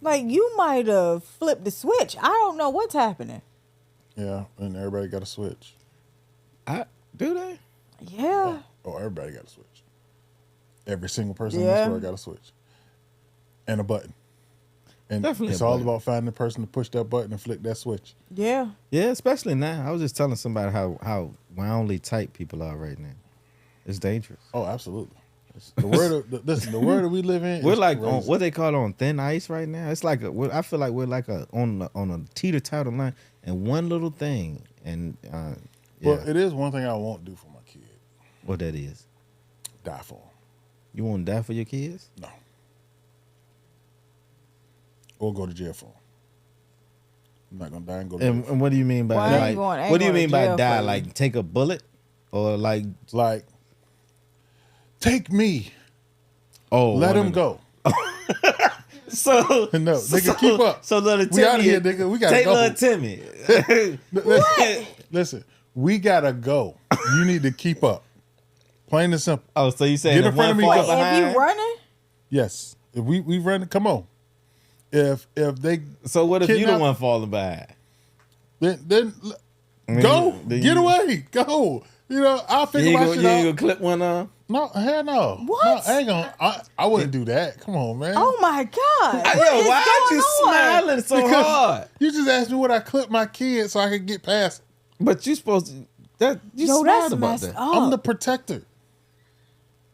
Like, you might have flipped the switch. I don't know what's happening. Yeah, and everybody got a switch. Do they? Yeah. Oh, everybody got a switch. Every single person in Yeah. this world got a switch. And a button. And Definitely it's a all button. about finding the person to push that button and flick that switch. Yeah. Yeah, especially now. I was just telling somebody how wildly tight people are right now. It's dangerous. Oh, absolutely. The word the world that we live in We're is like crazy. on what they call on thin ice right now. It's like I feel like we're like on a teeter-totter line, and one little thing, and yeah, Well, it is one thing I won't do for my kid. what that is. Die for them. You want to die for your kids? No. Or go to jail for them. I'm not gonna die and go to jail. And what do you mean by Well, I ain't like? going- I ain't What do you going to mean by jail die? for you. Like take a bullet, or like Like, take me. oh Let one him of go. So No, nigga, keep up. So little Timmy, We outta here, nigga. We gotta take go. little Timmy. Listen, we gotta go. You need to keep up. Plain and simple. Oh, so you saying Get in if front one of me, fall go. If behind? you running, Yes. If we run, come on. If they So what if you the kidnap- one falling behind? then mean, go. then Get you- away. Go. I'll You figure ain't my gonna, shit you ain't out. gonna clip one on? No, hell no. What? No, I ain't gonna. I wouldn't do that. Come on, man. oh my God. What Yo, is why are going you on? smiling so Because hard? you just asked me would I clip my kid so I could get past it. But you supposed to. You No, smart that's about messed that. up. I'm the protector.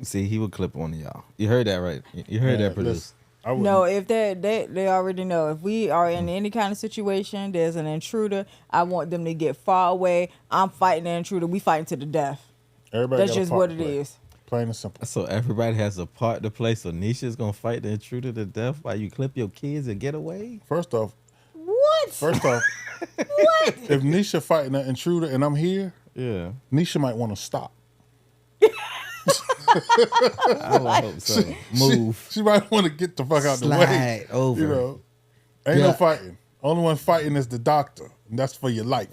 See, he would clip one of y'all. You heard that right? You heard that, producer. Listen, I wouldn't. No, if they already know. If we are in any kind of situation, there's an intruder. I want them to get far away. I'm fighting the intruder. We fighting to the death. Everybody That's got a just part what to it play. is. Plain and simple. So everybody has a part to play. So Nisha's gonna fight the intruder to death while you clip your kids and get away. First off, What? what? If Nisha fighting an intruder and I'm here, Yeah, Nisha might want to stop. I would hope so. Move, She might want to get the fuck out the way. slide over. Ain't Yeah. no fighting. Only one fighting is the doctor, and that's for your life.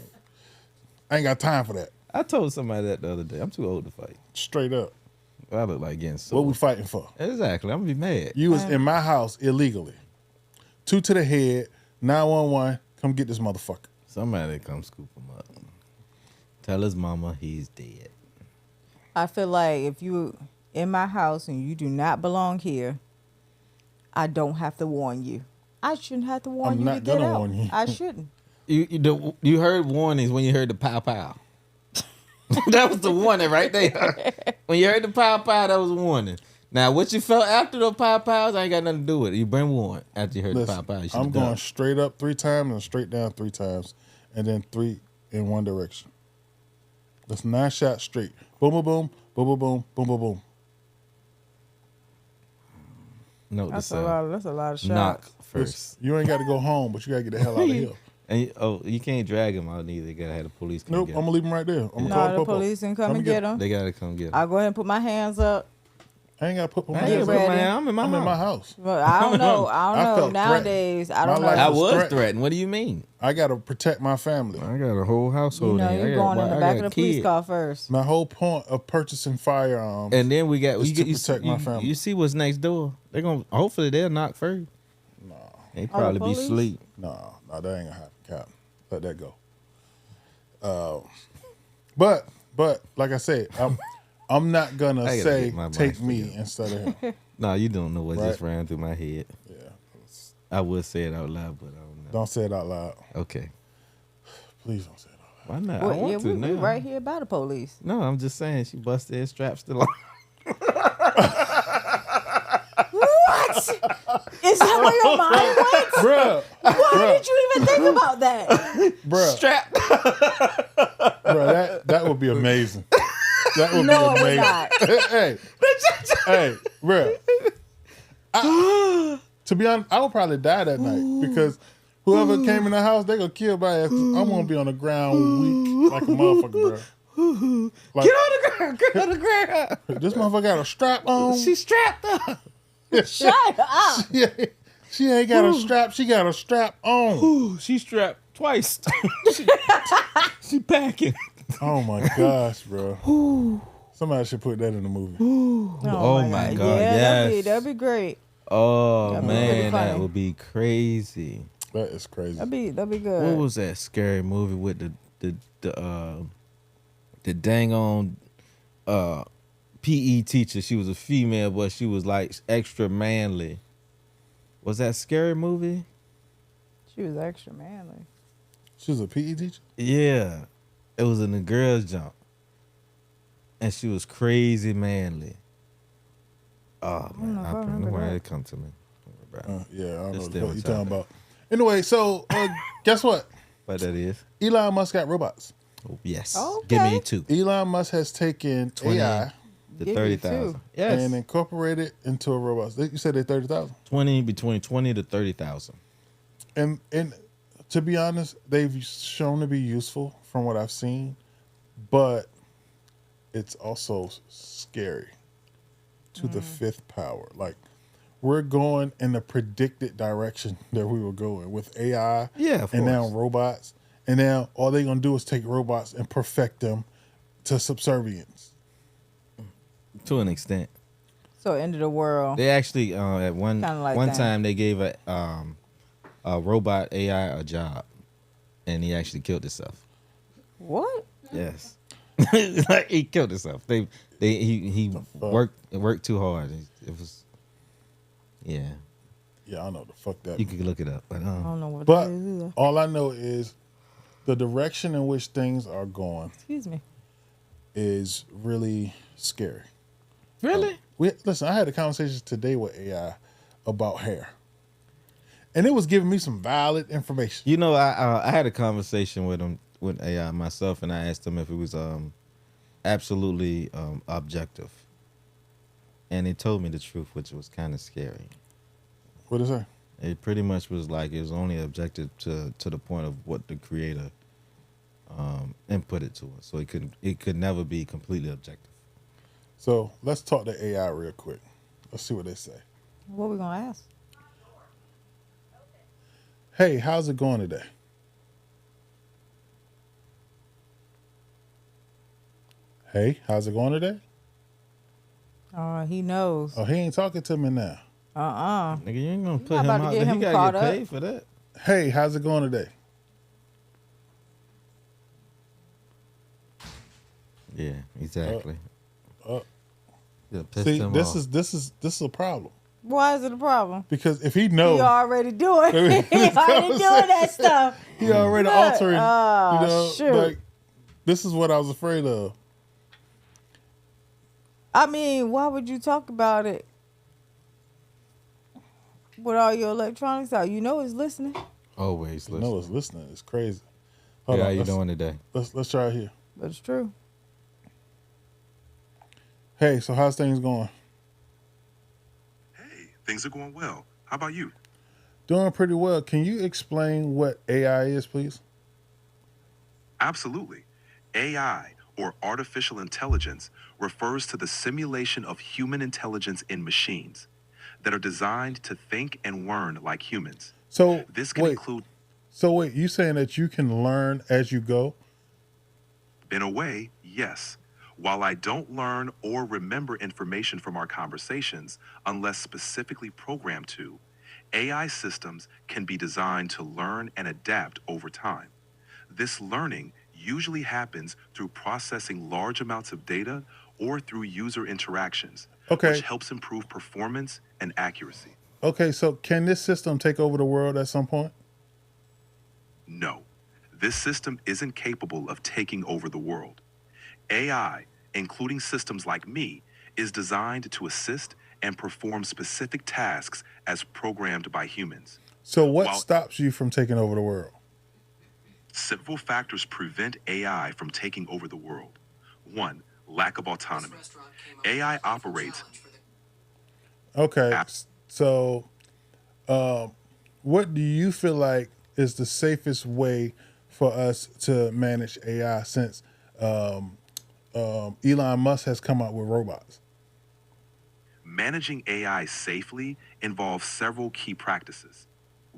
I ain't got time for that. I told somebody that the other day. I'm too old to fight. Straight up. I look like getting What sore. we fighting for? Exactly. I'm gonna be mad. You was in my house illegally. 2 to the head. 911. Come get this motherfucker. Somebody come scoop him up. Tell his mama he's dead. I feel like if you in my house and you do not belong here, I don't have to warn you. I shouldn't have to warn I'm you not to get gonna out. warn you. I shouldn't. You heard warnings when you heard the pow pow. That was the warning right there. When you heard the pow pow, that was a warning. Now, what you felt after the pow pows, I ain't got nothing to do with it. You been warned after you heard Listen, the pow pow. You I'm should've going done. straight up 3 times and straight down 3 times, and then 3 in one direction. That's 9 shots straight. Boom, boom, boom, boom, boom, boom, boom, boom, boom. Note to That's self. a lot of shots. Knock Listen, first. you ain't got to go home, but you got to get the hell out of here. And you can't drag him out neither. You gotta have the police come Nope, get I'm him. gonna leave him right there. I'm gonna No, call the the popo. police can come and get get him. They gotta come get him. I'll go ahead and put my hands up. I ain't gotta put my I ain't hands put up. my hand. I'm in my I'm house. in my house. Well, I don't know. I I don't know. felt Nowadays, I don't My know. life I was was threatened. threatened. What do you mean? I gotta protect my family. I got a whole You household. know, in here. you're going in the back of the police kid. car first. My whole point of purchasing firearms. And then we got Just to you protect my family. You see what's next door? They're gonna hopefully they'll knock first. No, They probably be police? asleep. no, that ain't gonna happen, Cap. Let that go. But like I said, I'm not gonna I gotta say get my take mind me together. instead of him. No, you don't know what just Right. ran through my head. Yeah, I would say it out loud, but I don't know. don't say it out loud. Okay. Please don't say it out Why not? Well, I want yeah, to we now. right here by the police. No, I'm just saying she busted her strap still on. What? Is that where your mind went? loud, Why did you even think about that? bruh. Strap. Bro, that would be amazing. That would No, be it would amazing. not. hey, bro. To be honest, I would probably die that night because whoever came in the house, they gonna kill my ass. 'Cause I'm gonna be on the ground weak like a motherfucker, bro. Like, Get on the ground. Get on the ground. this motherfucker got a strap on. She strapped up. Shut up. She ain't got a strap. She got a strap on. Ooh, she strapped twice. she packing. Oh my gosh, bro. Somebody should put that in the movie. Oh my God, Yeah, yes. that'd be great. Oh That'd be pretty man, that funny. would be crazy. That is crazy. That'd be good. What was that scary movie with the dang on PE teacher? She was a female, but she was like extra manly. Was that scary movie? She was extra manly. She was a PE teacher? Yeah, it was in the girls' jump, and she was crazy manly. Oh man, know if I remember why that. it come to me. Yeah, I don't know Just what the stay fuck on you talking topic. about. Anyway, so guess what? What that is? Elon Musk got robots. Oh, yes. Okay. Give me 2. Elon Musk has taken 20 AI to Give me 30,000. 2. Yes. and incorporated into a robot. You said they're 30,000. 20 between 20 to 30,000. And to be honest, they've shown to be useful from what I've seen, but it's also scary to the fifth power. Like, we're going in the predicted direction that we were going with AI Yeah, of and now course. robots. And now all they're going to do is take robots and perfect them to subservience. To an extent. So end of the world. They actually at one Kinda like one that. time they gave a robot AI a job, and he actually killed himself. What? Yes, like he killed himself. He fuck? worked too hard. It was, yeah. Yeah, I don't know the fuck that. You could look it up, but I don't know what But that is either. all I know is the direction in which things are going Excuse me. is really scary. really, Listen, I had a conversation today with AI about hair, and it was giving me some valid information. you know, I had a conversation with AI myself, and I asked him if it was absolutely objective, and he told me the truth, which was kind of scary. What is that? It pretty much was like it was only objective to the point of what the creator inputted to it. So it could never be completely objective. So let's talk to AI real quick. Let's see what they say. What we gonna ask? Hey, how's it going today? Hey, how's it going today? He knows. Oh, he ain't talking to me now. Nigga, you ain't gonna put not him about to out get there. He him gotta caught get up. paid for that. Hey, how's it going today? Yeah, exactly. uh, Yeah, pissed See, him this off. is a problem Why is it a problem? because if he knows, He already doing. He already doing that stuff. he already Look, altering. oh, you know, shoot. like this is what I was afraid of. I mean, why would you talk about it with all your electronics out? You know it's listening. Always You listen. know, it's listening. It's crazy. Yeah, Hold how on, you let's- doing today? Let's try it here. But it's true. Hey, so how's things going? Hey, things are going well. How about you? Doing pretty well. Can you explain what AI is, please? Absolutely. AI, or artificial intelligence, refers to the simulation of human intelligence in machines that are designed to think and learn like humans. So This can wait, include, you saying that you can learn as you go? in a way, yes. While I don't learn or remember information from our conversations unless specifically programmed to, AI systems can be designed to learn and adapt over time. This learning usually happens through processing large amounts of data or through user interactions, Okay. which helps improve performance and accuracy. Okay, so can this system take over the world at some point? No, this system isn't capable of taking over the world. AI, including systems like me, is designed to assist and perform specific tasks as programmed by humans. So what While stops you from taking over the world? several factors prevent AI from taking over the world. One, lack of autonomy. AI operates. Okay, Ap- so what do you feel like is the safest way for us to manage AI since Elon Musk has come out with robots? Managing AI safely involves several key practices: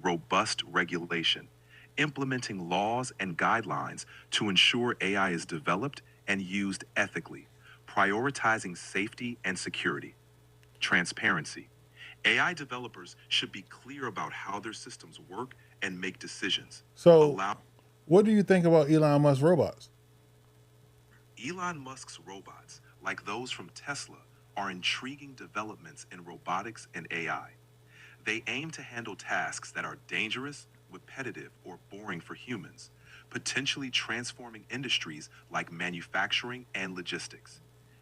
robust regulation, implementing laws and guidelines to ensure AI is developed and used ethically, prioritizing safety and security, transparency. AI developers should be clear about how their systems work and make decisions. So Allow what do you think about Elon Musk robots? Elon Musk's robots, like those from Tesla, are intriguing developments in robotics and AI. They aim to handle tasks that are dangerous, repetitive, or boring for humans, potentially transforming industries like manufacturing and logistics.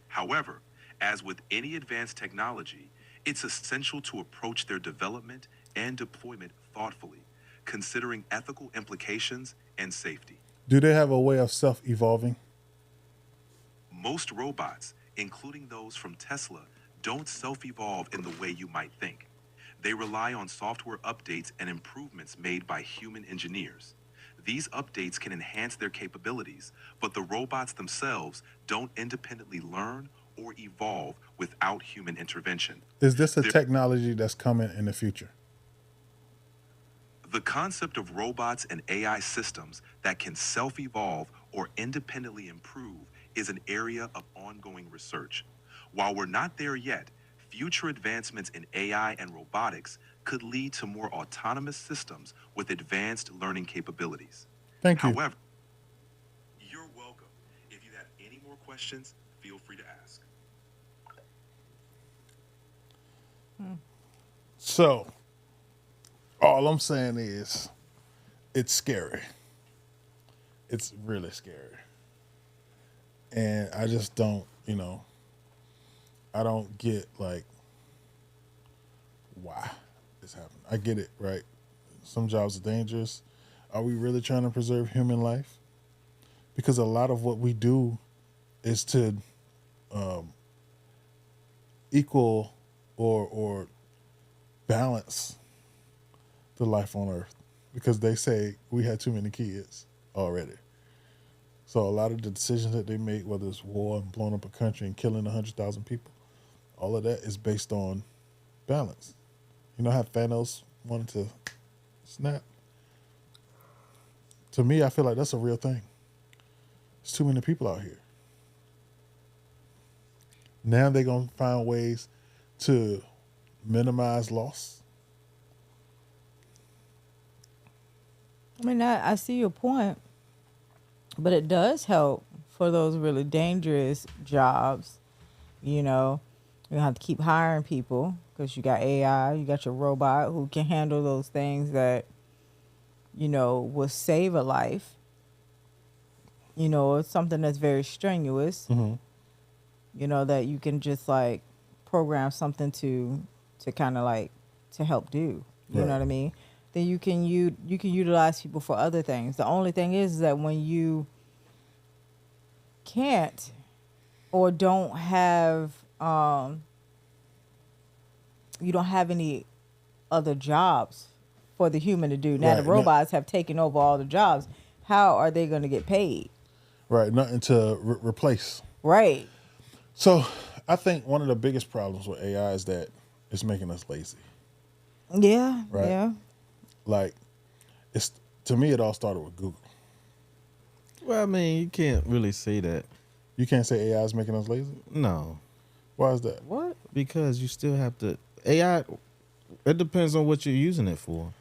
However, as with any advanced technology, it's essential to approach their development and deployment thoughtfully, considering ethical implications and safety. Do they have a way of self-evolving? Most robots, including those from Tesla, don't self evolve in the way you might think. They rely on software updates and improvements made by human engineers. These updates can enhance their capabilities, but the robots themselves don't independently learn or evolve without human intervention. Is this a They're- technology that's coming in the future? The concept of robots and AI systems that can self evolve or independently improve is an area of ongoing research. While we're not there yet, future advancements in AI and robotics could lead to more autonomous systems with advanced learning capabilities. Thank you. However, you're welcome. If you have any more questions, feel free to ask. So all I'm saying is it's scary. It's really scary. And I just don't, I don't get like why this happened. I get it, right? Some jobs are dangerous. Are we really trying to preserve human life? Because a lot of what we do is to equal or balance the life on Earth. Because they say we had too many kids already. So a lot of the decisions that they make, whether it's war and blowing up a country and killing 100,000 people, all of that is based on balance. You know how Thanos wanted to snap? To me, I feel like that's a real thing. There's too many people out here. Now they're going to find ways to minimize loss. I mean, I see your point, but it does help for those really dangerous jobs. You know, you have to keep hiring people because you got AI, you got your robot who can handle those things that, will save a life. It's something that's very strenuous. That you can just like program something to kind of like to help do. You know what I mean? Then you can utilize people for other things. The only thing is that when you can't or don't have you don't have any other jobs for the human to do. Now Right. the robots have taken over all the jobs. How are they going to get paid? Right. Nothing to replace. Right. So I think one of the biggest problems with AI is that it's making us lazy. Yeah. Right. Yeah. Like, it's to me, it all started with Google. Well, I mean, you can't really say that. You can't say AI is making us lazy. No. Why is that? What? Because you still have to AI. It depends on what you're using it for.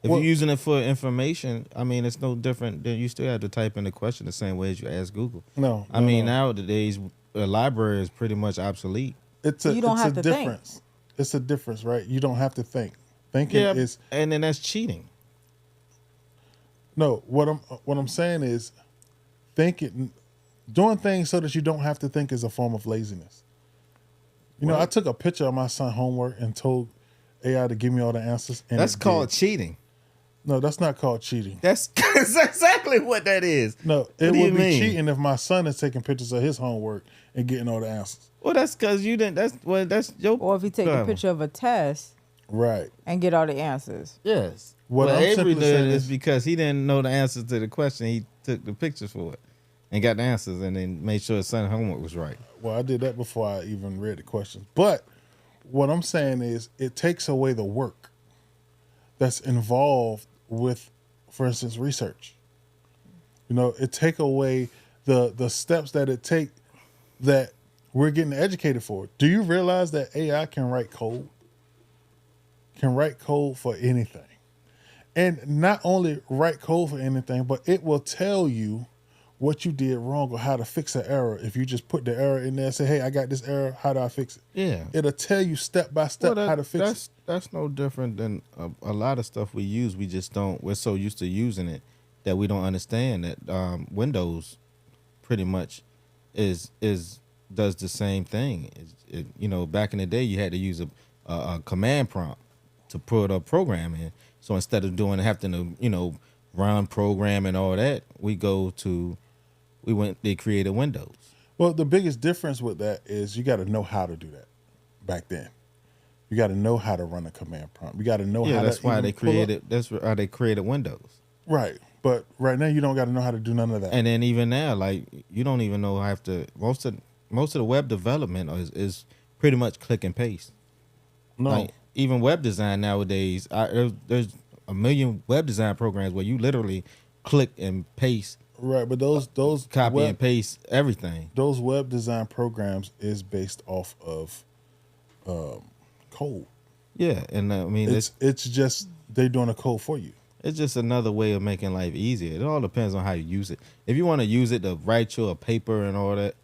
If Well- you're using it for information, I mean, it's no different than you still have to type in the question the same way as you ask Google. No. I mean, nowadays a library is pretty much obsolete. it's a You don't it's have a to think. difference. It's a difference, right? You don't have to think. Thinking Yeah, is and then that's cheating. no. What I'm saying is, thinking, doing things so that you don't have to think is a form of laziness. You know, I took a picture of my son's homework and told AI to give me all the answers. And That's it called did. cheating. No, that's not called cheating. That's exactly what that is. No, it What do you would be mean? cheating if my son is taking pictures of his homework and getting all the answers. Well, that's because you didn't. That's your. Or if you take a problem. picture of a test Right. and get all the answers. Yes. What What I'm Avery simply did saying is is- because he didn't know the answers to the question. He took the pictures for it and got the answers, and then made sure his son's homework was right. Well, I did that before I even read the questions. But what I'm saying is it takes away the work that's involved with, for instance, research. You know, it take away the steps that it take that we're getting educated for. Do you realize that AI can write code? Can write code for anything. And not only write code for anything, but it will tell you what you did wrong or how to fix an error. If you just put the error in there and say, hey, I got this error, how do I fix it? Yeah. It'll tell you step by step how to fix it. That's no different than a lot of stuff we use. We just don't. We're so used to using it that we don't understand that Windows pretty much does the same thing. You know, back in the day, you had to use a command prompt to put a program in. So instead of having to run program and all that, they created Windows. Well, the biggest difference with that is you got to know how to do that back then. You got to know how to run a command prompt. You got to know how to That's why even they pull up- created. That's how they created Windows. Right. But right now you don't got to know how to do none of that. And then even now, like you don't even know how to. Most of the web development is pretty much click and paste. no. Like even web design nowadays, there's a million web design programs where you literally click and paste, Right, but those copy web, and paste everything. those web design programs is based off of code. Yeah, and I mean It's just they doing a code for you. it's just another way of making life easier. It all depends on how you use it. If you want to use it to write you a paper and all that,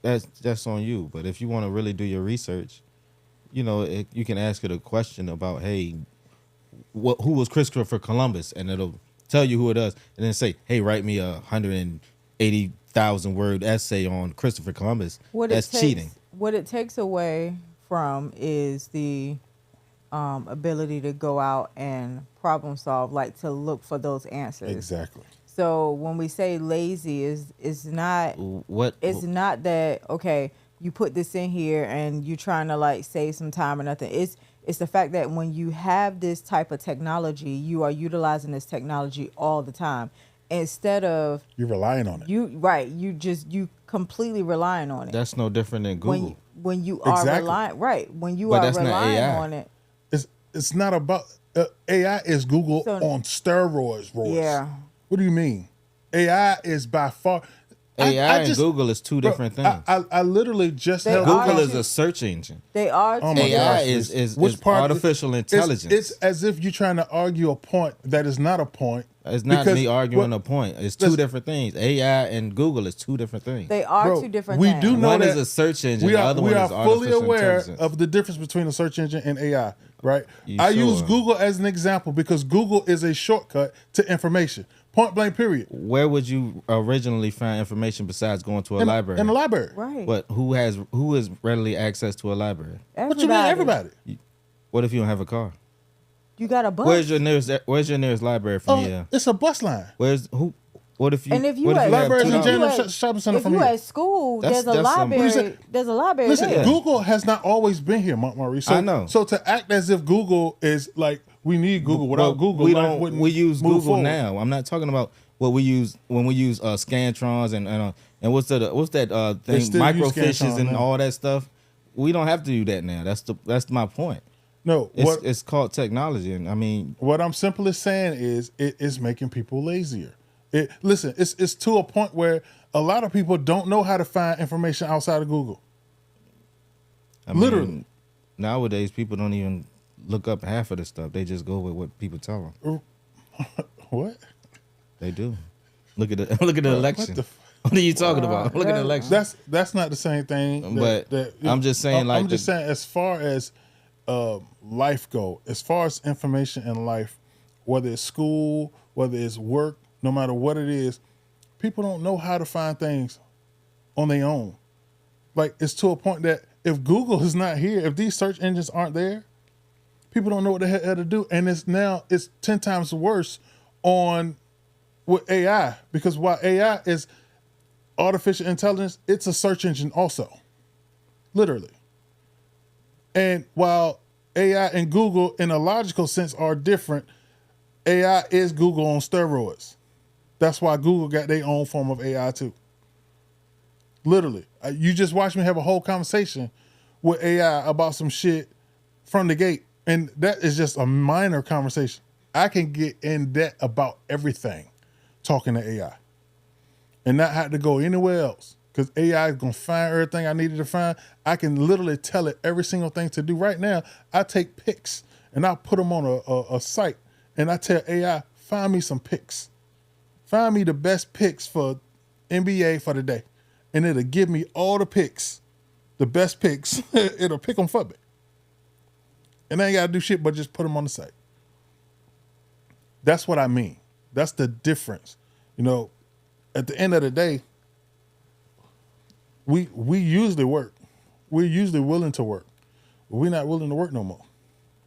that's on you. But if you want to really do your research, you can ask it a question about, hey, who was Christopher Columbus, and it'll tell you who it is, and then say, hey, write me 180,000 word essay on Christopher Columbus. That's cheating. What it takes away from is the ability to go out and problem solve, like to look for those answers. Exactly. So when we say lazy, is not What? it's not that okay, you put this in here and you're trying to like save some time or nothing. It's the fact that when you have this type of technology, you are utilizing this technology all the time instead of You're relying on it. you completely relying on it. That's no different than Google. When you are Exactly. relying when you But are that's not relying AI. on it. It's not about AI is Google So- on steroids. Royce. Yeah. What do you mean? AI is by far AI I just- and Google is two bro, different things. I literally just They held are Google two- is a search engine. They are Oh my two AI gosh, is which part- artificial intelligence. It's as if you're trying to argue a point that is not a point. It's not because me arguing what- a point. It's two Listen. different things. AI and Google is two different things. They are Bro, two different we things. do know One that is a search engine. we the are other we one are is fully artificial aware intelligence. of the difference between a search engine and AI. Right? You I use sure? Google as an example because Google is a shortcut to information. Point blank. Period. Where would you originally find information besides going to a library? In the library. Right. But who is readily access to a library? What you mean, everybody? What if you don't have a car? You got a bus. Where's your nearest library from here? It's a bus line. What if you? And if you what at, if you have Libraries two and if you dollars? Jam at- shopping center if from you here. at school, That's- there's a that's some- What you library. say? There's a library Listen, there. Google has not always been here, Maurice. So, I know. So to act as if Google is like We need Google. Without Google, we life don't. wouldn't We use move Google forward. now. I'm not talking about what we use when we use scantrons and what's that They thing, still use microfiches Scantron and now. all that stuff. We don't have to do that now. That's my point. No, It's called technology, and I mean, what I'm simply saying is it is making people lazier. Listen, it's to a point where a lot of people don't know how to find information outside of Google. Literally. Nowadays people don't even look up half of the stuff. They just go with what people tell them. What? They do. Look at the election. the What are you talking about? Look at the election. That's not the same thing. But I'm just saying, I'm just saying, as far as life go, as far as information in life, whether it's school, whether it's work, no matter what it is, people don't know how to find things on their own. Like, it's to a point that if Google is not here, if these search engines aren't there, people don't know what the hell to do. And it's 10 times worse with AI, because while AI is artificial intelligence, it's a search engine also, literally. And while AI and Google in a logical sense are different, AI is Google on steroids. That's why Google got their own form of AI too. Literally. You just watch me have a whole conversation with AI about some shit from the gate. And that is just a minor conversation. I can get in depth about everything talking to AI and not have to go anywhere else, because AI is going to find everything I needed to find. I can literally tell it every single thing to do. Right now, I take pics and I put them on a site, and I tell AI, find me some pics. Find me the best picks for NBA for the day. And it'll give me all the picks, the best picks. It'll pick them for me. And I ain't got to do shit but just put them on the site. That's what I mean. That's the difference. You know, at the end of the day, we usually work. We're usually willing to work. But we're not willing to work no more.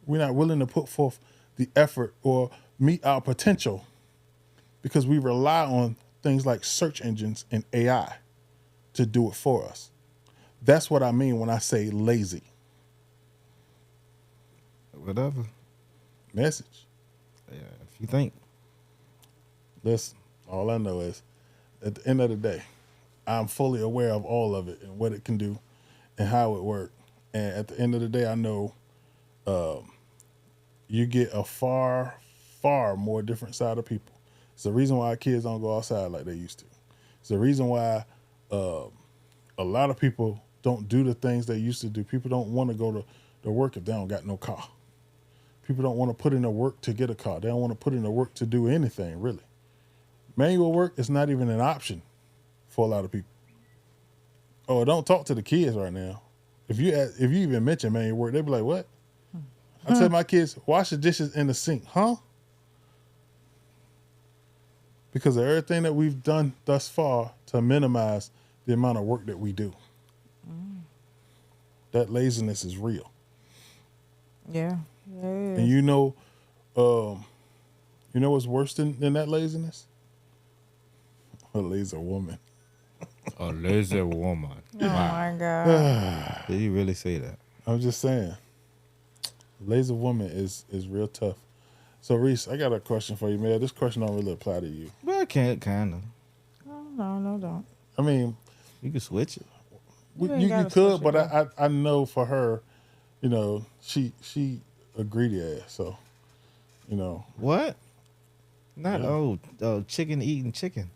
We're not willing to put forth the effort or meet our potential, because we rely on things like search engines and AI to do it for us. That's what I mean when I say lazy. whatever. Message. Yeah, if you think. Listen, all I know is at the end of the day, I'm fully aware of all of it and what it can do and how it works. And at the end of the day, I know you get a far, far more different side of people. It's the reason why kids don't go outside like they used to. It's the reason why a lot of people don't do the things they used to do. People don't want to go to work if they don't got no car. People don't want to put in the work to get a car. They don't want to put in the work to do anything, really. Manual work is not even an option for a lot of people. Oh, don't talk to the kids right now. If you even mention manual work, they be like, what? I tell my kids, wash the dishes in the sink. Huh? Because of everything that we've done thus far to minimize the amount of work that we do. That laziness is real. Yeah. Yeah, it is. And you know what's worse than that laziness? A lazy woman. A lazy woman. Oh my God. Did you really say that? I'm just saying. Lazy woman is real tough. So Reese, I got a question for you, man. This question don't really apply to you. Well, I can't, kind of. No, don't. I mean, You can switch it. ain't you gotta could, switch but it, I know for her, you know, she a greedy ass. So, you know, What? Not chicken eating chicken.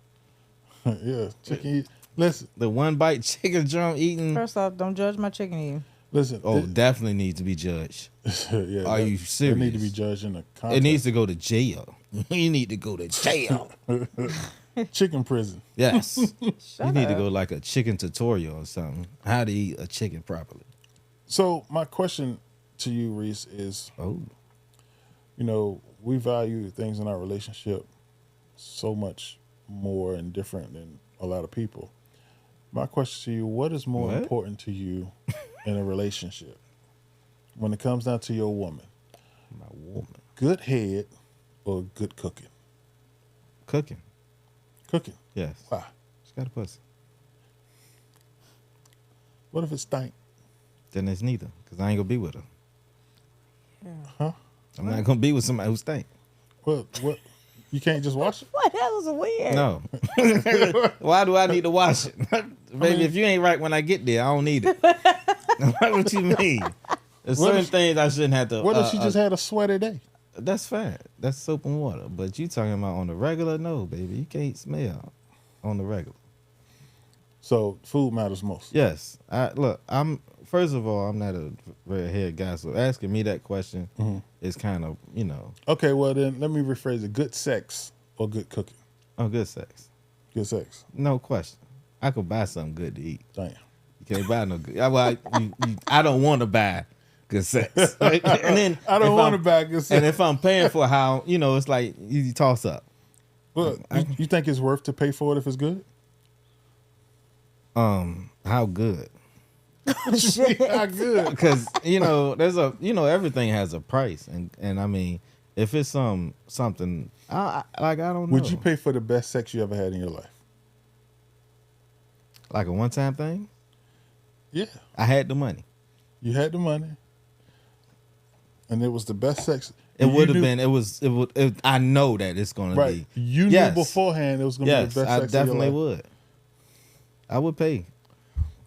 yeah, chicken eat. Listen, The one bite chicken drum eating. First off, don't judge my chicken eating. listen. Oh, definitely needs to be judged. Yeah, Are you They need to be serious? judged in a It contest. needs to go to jail. You need to go to jail. chicken prison. Yes. You Shut need to up. go like a chicken tutorial or something. How to eat a chicken properly. So my question to you, Reese, is, Oh. you know, we value things in our relationship so much more and different than a lot of people. My question to you, what is more What? important to you in a relationship when it comes down to your woman? My woman. Good head or good cooking? Cooking. Cooking. Yes. Why? She got a pussy. What if it stank? Then it's neither. Because I ain't going to be with her. Huh? I'm not gonna be with somebody who stink. What? You can't just wash it? What? That was weird. No. Why do I need to wash it? Baby, if you ain't right when I get there, I don't need it. What you mean? There's certain things I shouldn't have to. What if she just had a sweaty day? That's fine. That's soap and water. But you talking about on the regular? No, baby. You can't smell on the regular. So food matters most. Yes. I'm first of all, I'm not a red-haired guy, so asking me that question is kind of, Okay, well then let me rephrase it. Good sex or good cooking? Oh, good sex. Good sex. No question. I could buy something good to eat. Damn. You can't buy no good. I don't want to buy good sex. Right? And then I don't want to buy good sex. And if I'm paying for how, it's like you toss up. Well, you think it's worth to pay for it if it's good? How good? How good? Because there's everything has a price, and I mean, if it's something I don't know. Would you pay for the best sex you ever had in your life? Like a one-time thing? Yeah. I had the money. You had the money, and it was the best sex. It would have been. It was. I know that it's going to right. be. You knew beforehand it was going to be the best sex. I definitely of your life. would. I would pay.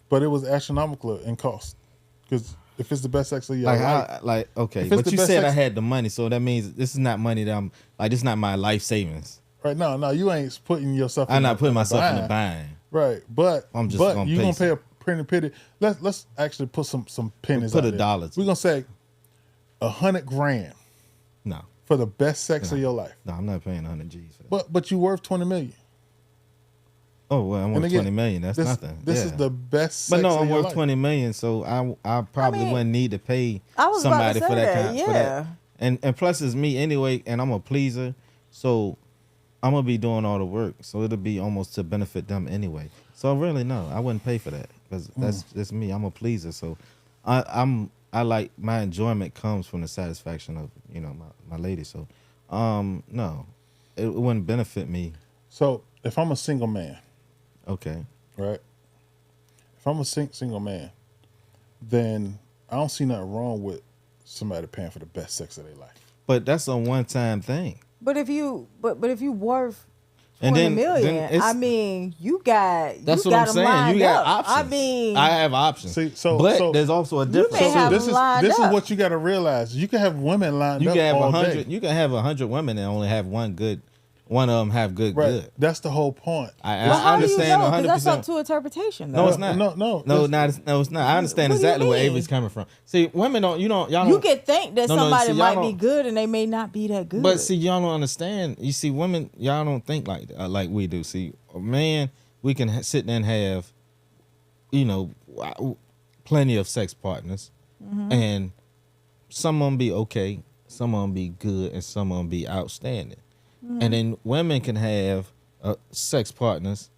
But it was astronomical in cost. Because if it's the best sex of your life. Okay. But you said I had the money, so that means this is not money that I'm, this is not my life savings. Right. No, you ain't putting yourself I'm not putting myself in the bind. Right. But I'm just but you're going to pay a pretty pity. Let's actually put some pennies put out a dollar. We're going to say $100,000. No. For the best sex of your life. No, I'm not paying 100 G's for that. But you're worth $20 million. Oh, well, I'm worth 20 million. That's nothing. This is the best sex But no, of I'm your worth life. 20 million, so I probably wouldn't need to pay somebody for that kind for that. And plus it's me anyway, and I'm a pleaser, so I'm gonna be doing all the work. So it'll be almost to benefit them anyway. So really no, I wouldn't pay for that. Because that's me. I'm a pleaser. So I like my enjoyment comes from the satisfaction of, my lady. So no. It wouldn't benefit me. So if I'm a single man, okay. Right? If I'm a single man, then I don't see nothing wrong with somebody paying for the best sex of their life. But that's a one-time thing. But if you worth and 20 million, I mean, you got that's what I'm saying. You got up. options. I mean, I have options. See, but there's also a difference. This is what you got to realize. You can have women lined up all day. You can have 100 women and only have one of them have good. Right. Good. That's the whole point. I understand 100%. That's up to interpretation, though. No, it's not. No, it's not. I understand exactly where Avery's coming from. See, women y'all don't. You could think that somebody might be good and they may not be that good. But see, y'all don't understand. You see, women, y'all don't think like we do. See, a man, we can sit there and have, plenty of sex partners, and some of them be okay, some of them be good, and some of them be outstanding. And then women can have sex partners,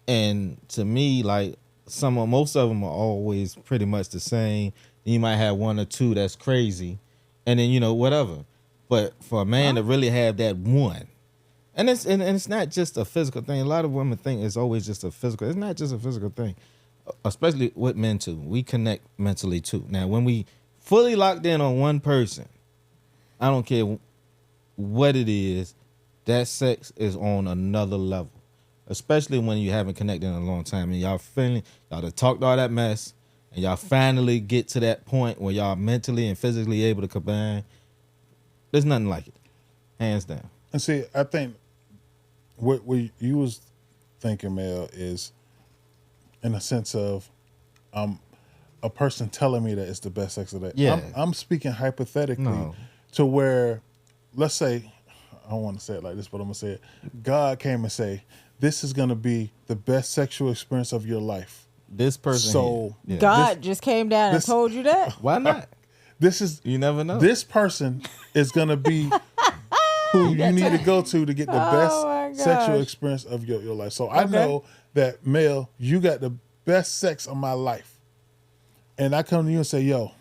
and to me, like most of them are always pretty much the same. You might have one or two that's crazy, and then whatever. But for a man to really have that one, and it's not just a physical thing. A lot of women think it's always just a physical. It's not just a physical thing, especially with men too. We connect mentally too. Now, when we fully locked in on one person, I don't care what it is. That sex is on another level, especially when you haven't connected in a long time and y'all done talked all that mess and y'all finally get to that point where y'all mentally and physically able to combine. There's nothing like it, hands down. And see, I think what you was thinking, Mel, is in a sense of a person telling me that it's the best sex of that. Yeah. I'm speaking hypothetically to where, let's say, I don't want to say it like this, but I'm going to say it. God came and say, this is going to be the best sexual experience of your life. This person. So God just came down and told you that? Why not? You never know. This person is going to be who you need to go to get the best sexual experience of your life. So I know that, Mel, you got the best sex of my life. And I come to you and say, yo,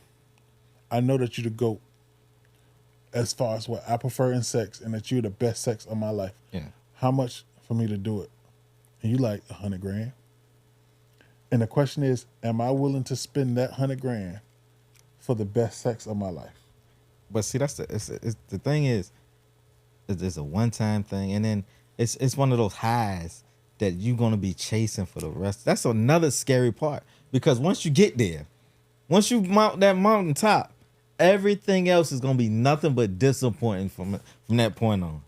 I know that you're the GOAT as far as what I prefer in sex and that you're the best sex of my life. Yeah. How much for me to do it? And you like $100,000. And the question is, am I willing to spend that $100,000 for the best sex of my life? But see, that's the thing is, it's a one time thing, and then it's one of those highs that you're gonna be chasing for the rest. That's another scary part because once you get there, once you mount that mountaintop, everything else is gonna be nothing but disappointing from that point on.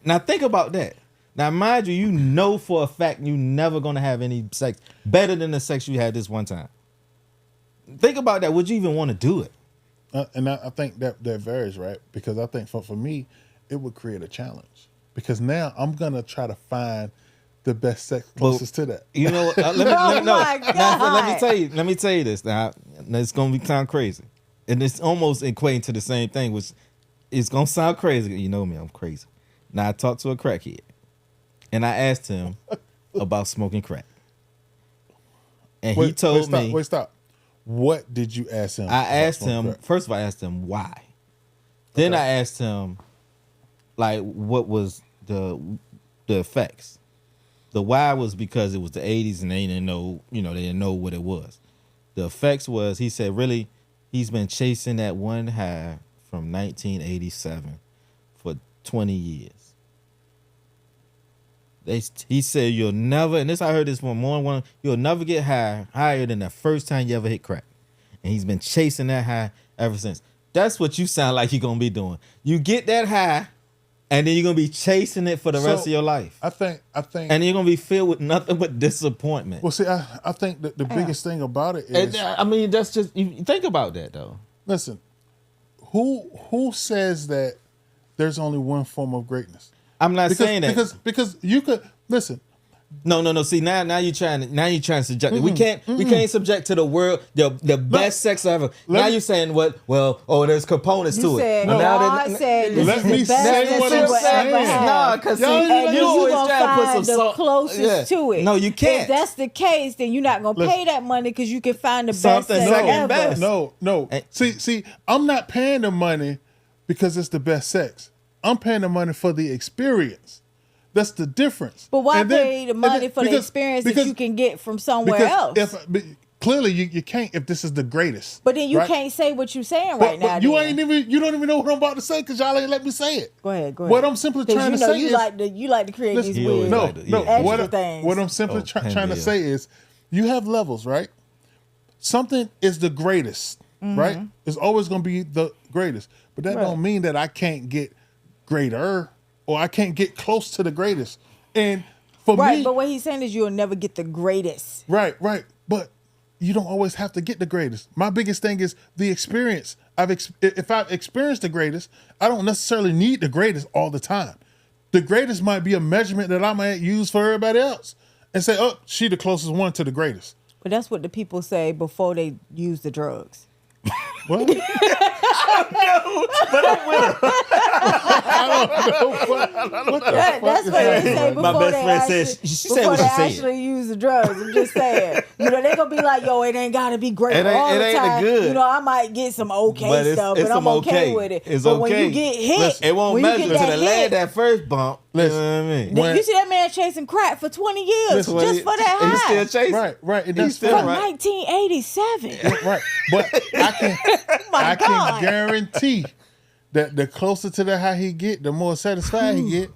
Now think about that. Now mind you, you know for a fact you're never gonna have any sex better than the sex you had this one time. Think about that. Would you even want to do it? And I think that varies, right? Because I think for me, it would create a challenge. Because now I'm gonna try to find the best sex closest to that. You know, let me tell you this. Now it's gonna sound crazy, and it's almost equating to the same thing, which is gonna sound crazy. You know me, I'm crazy. Now I talked to a crackhead, and I asked him about smoking crack, and he told me. Wait, stop. What did you ask him? I asked him, first of all, I asked him why. Then I asked him, like, what was the effects? The why was because it was the 80s and they didn't know, they didn't know what it was. The effects was, he said, really, he's been chasing that one high from 1987 for 20 years. He said, you'll never, and I heard this from more than one, you'll never get higher than the first time you ever hit crack. And he's been chasing that high ever since. That's what you sound like you're going to be doing. You get that high, and then you're going to be chasing it for the rest of your life. I think. And you're going to be filled with nothing but disappointment. Well, see, I think that the biggest thing about it is. I mean, that's just, you think about that, though. Listen, who says that there's only one form of greatness? I'm not saying that because you could listen. No. See, now you're trying to subject. We can't subject to the world the best sex ever. Now you're saying what? Well, there's components to it. I said this let is me the best say what I'm saying. No, because you always always try to put some salt closest to it. No, you can't. If that's the case, then you're not gonna pay that money because you can find the best Something sex second ever. best. No. See, I'm not paying the money because it's the best sex. I'm paying the money for the experience. That's the difference. But why pay the money for the experience that you can get from somewhere else? Clearly, you can't if this is the greatest. But then you can't say what you're saying right now. You don't even know what I'm about to say because y'all ain't let me say it. Go ahead. What I'm simply trying to say is you like to create these weird extra things. What I'm simply trying to say is you have levels, right? Something is the greatest, right? It's always going to be the greatest. But that don't mean that I can't get greater or I can't get close to the greatest. And for me, but what he's saying is you'll never get the greatest. Right. But you don't always have to get the greatest. My biggest thing is the experience. If I've experienced the greatest, I don't necessarily need the greatest all the time. The greatest might be a measurement that I might use for everybody else and say, oh, she the closest one to the greatest. But that's what the people say before they use the drugs. What? But I'm with her. That's what they say before My best friend said she said what she said. Actually use the drugs. I'm just saying. They're gonna be like, yo, it ain't gotta be great all the time. Good. I might get some stuff, but I'm okay with it. It's but when you get hit, it won't measure until the land that first bump. Listen, you know what I mean? You see that man chasing crack for 20 years just for that high. He's still chasing. Right. And He's that's still from 1987. Right. But I can guarantee that the closer to the high he get, the more satisfied he get.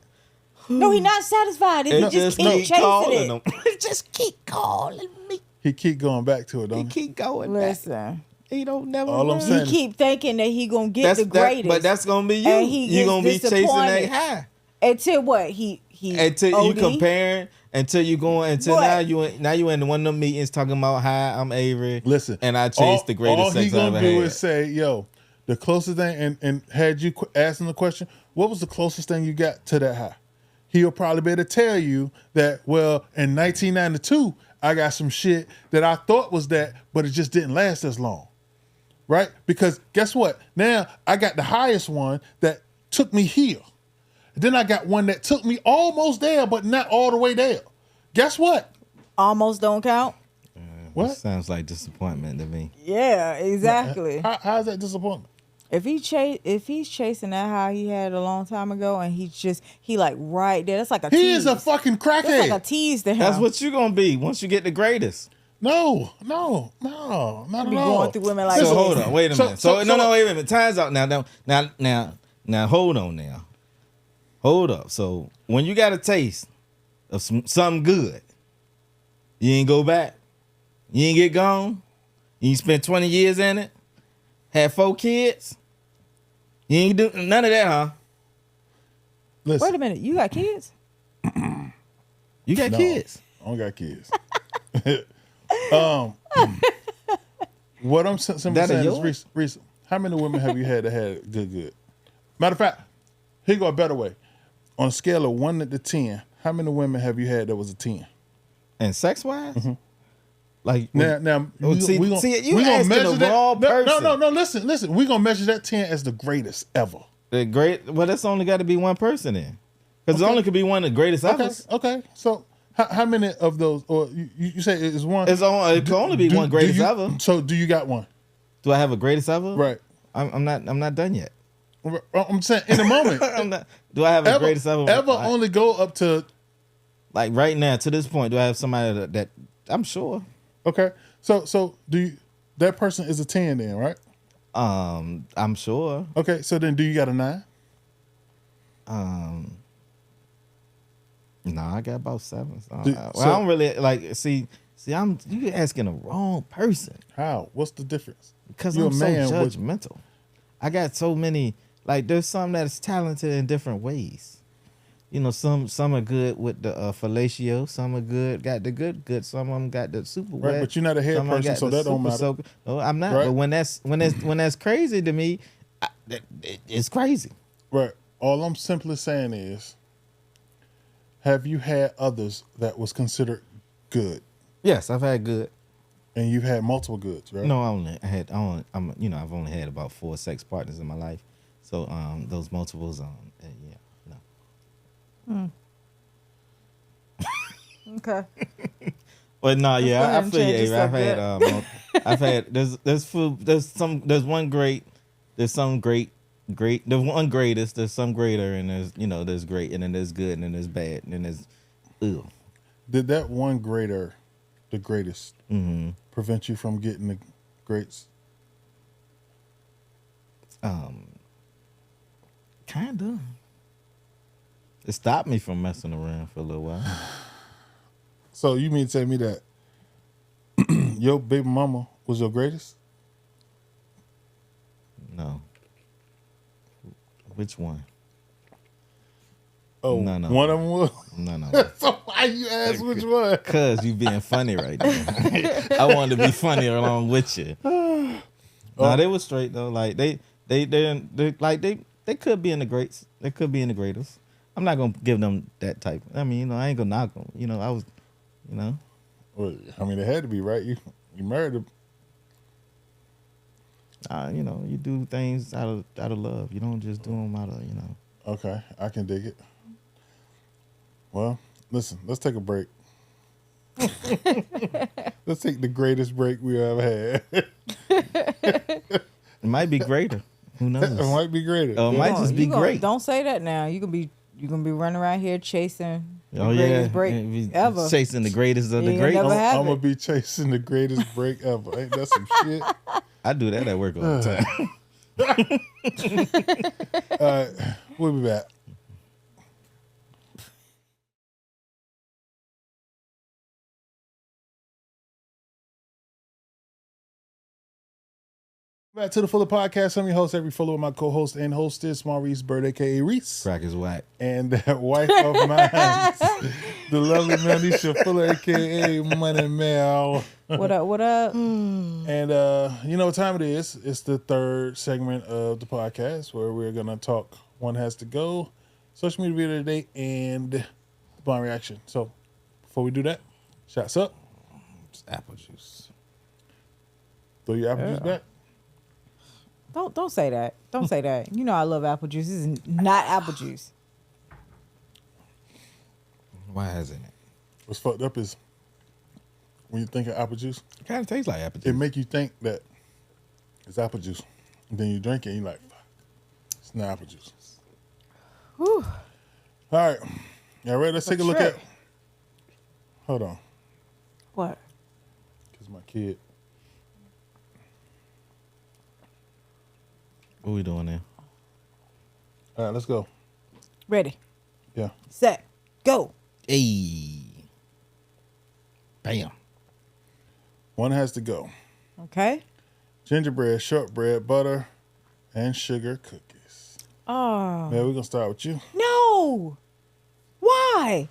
No, he's not satisfied. He just keep chasing it. He just keep calling me. He keep going back to it, don't he? Keep going Listen. back. He don't never. All I'm saying He keep thinking that he gonna get the greatest. But that's gonna be you. And he You're gonna be chasing that disappointed. high. Until what? Until you comparing, until you going, until what? now you in one of them meetings talking about hi, I'm Avery. Listen, and I chased the greatest sex I ever had. All he gonna do is say, yo, the closest thing, and had you asking the question, what was the closest thing you got to that high? He'll probably be able to tell you that, well, in 1992, I got some shit that I thought was that, but it just didn't last as long. Right? Because guess what? Now I got the highest one that took me here. Then I got one that took me almost there, but not all the way there. Guess what? Almost don't count. What? Sounds like disappointment to me. Yeah, exactly. How's that disappointment? If he's chasing that high he had a long time ago, and he like right there, that's like a tease. He is a fucking crackhead. That's like a tease to him. That's what you gonna be once you get the greatest. No, not Be at all. going through women like So this. hold on, wait a minute. So, no, wait a minute. Time's out now. Hold on now. Hold up. So when you got a taste of something good, you ain't go back. You ain't get gone. You ain't spent 20 years in it. Had 4 kids. You ain't do none of that, huh? Listen, Wait a minute, you got kids? You got no, kids. I don't got kids. What I'm simply That saying a is, Reese, how many women have you had that had good? Matter of fact, here go a better way. On a scale of 1 to 10, how many women have you had that was a 10? And sex wise? Like Now oh, we gonna asking measure the that. wrong person. No. Listen. We're gonna measure that 10 as the greatest ever. The great. Well, that's only got to be one person in, because it only could be one of the greatest ever. Okay. So how many of those? Or you say it's one? It can only be one greatest ever. So do you got one? Do I have a greatest ever? Right. I'm not done yet. I'm saying in a moment. I'm not. Do I have a greatest ever? Ever only go up to? Like right now, to this point, do I have somebody that I'm sure? Okay. So do you? That person is a 10 then, right? I'm sure. Okay. So then, do you got a 9? No, I got about 7. So, So- I don't really like. See, you asking the wrong person How? What's the difference? because You're I'm a so man with- judgmental. I got so many. Like, there's some that is talented in different ways. You know, some are good with the fellatio. Some are good, got the good. Some of them got the super Right, wet. but you're not a head Some of 'em person, got so the that don't super matter. soaker. No, I'm not. Right. But when that's crazy to me, it's crazy. Right. All I'm simply saying is, have you had others that was considered good, Yes, I've had good. and you've had multiple goods, right? No, I've only had about 4 sex partners in my life. So those multiples, yeah, no. Okay. But no, go yeah, ahead I and feel you, change Avery. the I've had there's one great, there's some great, there's one greatest, there's some greater, and there's great, and then there's good, and then there's bad, and then there's ew. Did that one greater, the greatest, prevent you from getting the greats? Kinda. It stopped me from messing around for a little while. So you mean to tell me that your baby mama was your greatest? No. Which one? Oh, No. one of them was. No. So why you ask which one? Cause you being funny right now. I wanted to be funny along with you. No, they were straight though. Like they could be in the greats. They could be in the greatest. I'm not gonna give them that type. I mean, I ain't gonna knock them. I was, Well, I mean, it had to be, right? You married him. you do things out of love. You don't just do them out of. Okay, I can dig it. Well, listen, let's take a break. Let's take the greatest break we ever had. It might be greater. Who knows? It might be greater. It might just be great. Don't say that now. You can be running around here chasing the Oh greatest yeah, break Be ever. chasing the greatest of the You great. never have I'm it. gonna be chasing the greatest break ever. Ain't that some shit? I do that at work all the time. All right, we'll be back. Back to the Fuller Podcast. I'm your host, Avery Fuller, with my co-host and hostess, Maurice Byrd, aka Reese. Crack is whack. And that wife of mine, the lovely Manisha Fuller, aka Money Mel. What up? And you know what time it is? It's the third segment of the podcast where we're gonna talk One Has to Go, social media video of the day, and the blind reaction. So before we do that, shots up. It's apple juice. Throw your apple juice back. Don't say that. Don't say that. You know I love apple juice. This is not apple juice. Why hasn't it? What's fucked up is when you think of apple juice, It kind of tastes like apple it juice. make you think that it's apple juice. And then you drink it and you're like, fuck, it's not apple juice. Whew. All right. Y'all ready? Let's take a look at. trick. Hold on. What? my kid. What we doing now? All right, let's go. Ready, Yeah. set, go. Hey. Bam. One has to go. Okay. Gingerbread, shortbread, butter, and sugar cookies. Oh. Yeah, we're gonna start with you. No. Why?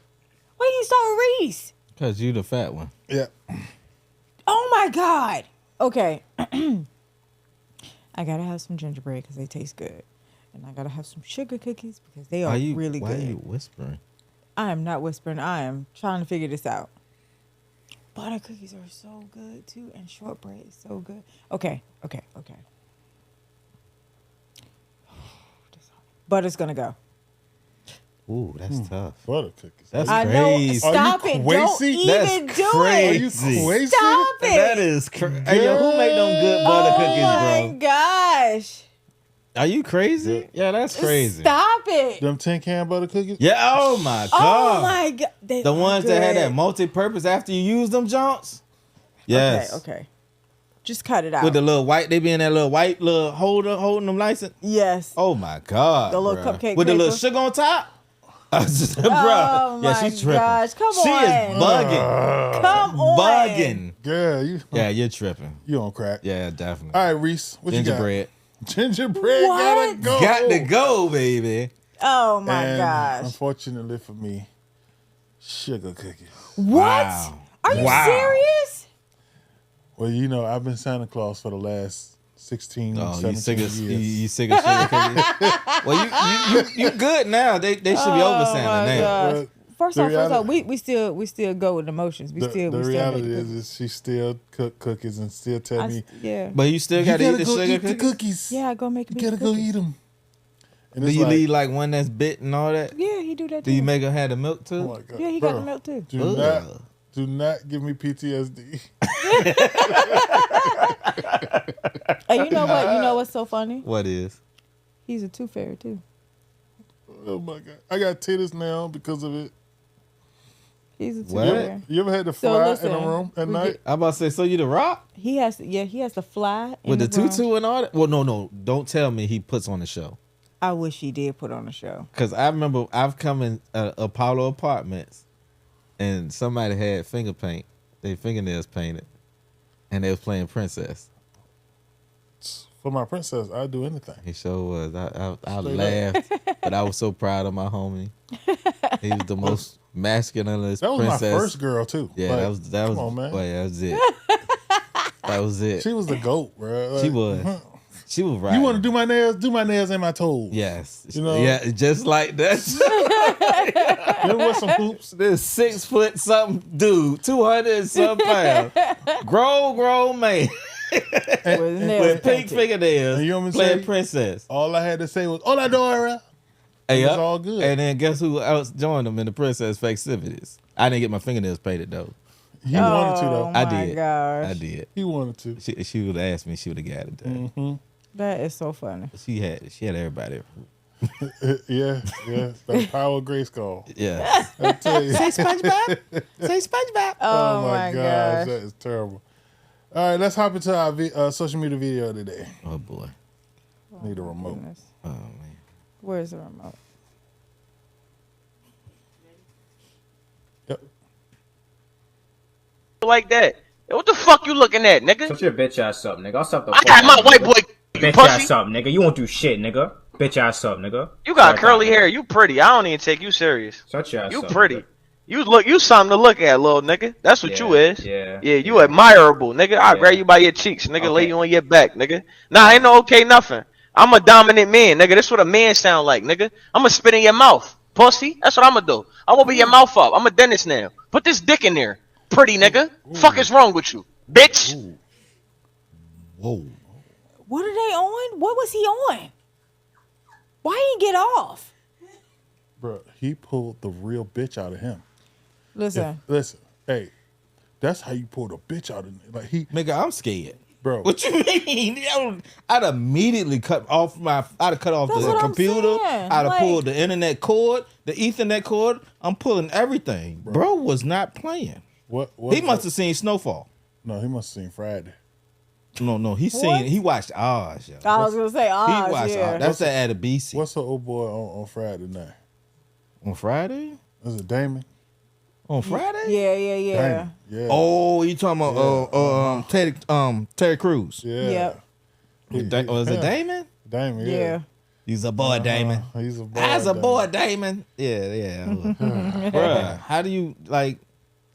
Why didn't you start with Reese? Because you the fat one. Yeah. Oh my God. Okay. I gotta have some gingerbread because they taste good. And I gotta have some sugar cookies because they are really why good. are you whispering? I am not whispering. I am trying to figure this out. Butter cookies are so good too, and shortbread is so good. Okay. Butter's gonna go. Ooh, that's tough. Butter cookies. That's I crazy. know. Stop Are you it! crazy? Don't even That's do Are you it. crazy? Stop it! That is crazy. Hey, yo, who make them good butter Oh cookies, my bro? gosh! Are you crazy? Yeah, that's crazy. Stop it! Them tin can butter cookies? Yeah, oh my Oh God. my God! They The are ones that had that good. multi-purpose after you use them joints? Yes. Okay. Just cut it out. With the little white, they be in that little white little holder holding them license. Yes. Oh my God. The little bruh. cupcake with the little paper. sugar on top. Bruh. Oh Yeah, my she's tripping. gosh! Come She on. is bugging. Come on. Bugging. Girl, you Yeah, you're tripping. you on crack. Yeah, definitely. All right, Reese, what Gingerbread. you got? Gingerbread gotta What? go. Got to go, baby. Oh my And gosh! unfortunately for me, sugar cookies. What? Wow. Are you Wow. serious? Well, you know, I've been Santa Claus for the last 16, Oh, 17 you sick of years. you sick of sugar cookies? Well, you good now. They should be over Oh Santa my now. gosh. But First the off, reality- we still go with emotions. We still the we still reality make is she still cook cookies and still tell me, yeah. But you still you gotta gotta eat the go sugar eat the cookies. cookies. Yeah, go make You me gotta the go cookies. eat them. And Do it's you like, leave like one that's bit and all that? Yeah, he do that Do too. you make her have the milk too? oh my God. Yeah, he Bro, got the milk too. Do not give me PTSD. And you know what? You know what's so funny? What is? He's a tooth fairy too. Oh my God. I got titties now because of it. He's a tooth What? fairy. You ever had to So fly listen, in a room at we night? get- I'm about to say, so you the rock He has to fly in with the room. tutu and all that? Well, no, don't tell me he puts on the show. I wish he did put on a show. Cause I remember I've come in Apollo Apartments, and somebody had finger paint, their fingernails painted, and they was playing Princess. For my princess, I'd do anything. He sure was. I Straight laughed, but I was so proud of my homie. He was the most masculinist That was princess. my first girl too. Yeah, Like, that was. come on, man. Well, yeah, that was it. That was it. She was the goat, bro. Like, She was. She was right. You want to do my nails? Do my nails and my toes. Yes. You know? Yeah, just like that. You know what? Some hoops. This 6 foot something dude, 200 and some pounds, grown man With nails with pink painted. fingernails, And you know what I'm playing saying? Princess. All I had to say was "Hola, Dora." Hey, It's yup. all good. And then guess who else joined them in the Princess festivities? I didn't get my fingernails painted though. He wanted to Oh though. I my did. gosh. I did. He wanted to. She would have asked me. She would have got it done. That is so funny. She had everybody. Yeah. The power of Grayskull. Yeah. I tell you. SpongeBob. Say SpongeBob. Oh, my my gosh, gosh. that is terrible. All right, let's hop into our social media video today. Oh boy. Need a remote. Goodness. Oh man. Where's the remote? Yep. Like that. Yo, what the fuck you looking at, nigga? Shut your bitch ass up, nigga. I'll stop the I got my white boy, you bitch pussy. ass up, nigga. You won't do shit, nigga. Bitch ass up, nigga. You got Sorry curly about hair. You pretty. I don't even take you serious. that. Shut your ass You up. pretty. nigga. You something to look at, little nigga. That's what you is. Yeah. You admirable, nigga. I'll Yeah. grab you by your cheeks, nigga. Lay Okay. you on your back, nigga. Nah, ain't no okay nothing. I'm a dominant man, nigga. That's what a man sound like, nigga. I'm gonna spit in your mouth, pussy. That's what I'm gonna do. I'm gonna be your mouth up. I'm a dentist now. Put this dick in there, pretty nigga. Fuck is wrong with you, bitch? Whoa. What are they on? What was he on? Why he get off? Bro, he pulled the real bitch out of him. Listen, Listen, hey, that's how you pull the bitch out of him. Like Nigga, I'm scared. bro. What you mean? I'd immediately cut off I'd have cut off That's the what I'm computer. saying. I'd have Like- pulled the internet cord, the Ethernet cord. I'm pulling everything. Bro was not playing. What He must have seen Snowfall. No, he must have seen Friday. No, he watched Oz, yo. I was gonna say Oz. He watched Yeah. Oz. That's the Adabisi. What's the old boy on Friday night? On Friday? Was it Damon? On Friday? Yeah. Damon. Yeah. Oh, you talking about Terry Crews? Yeah. Yeah. Was it Damon? Damon, yeah. Yeah. He's a boy, Damon. He's a boy. As a boy, Damon. Yeah. Bruh, how do you like?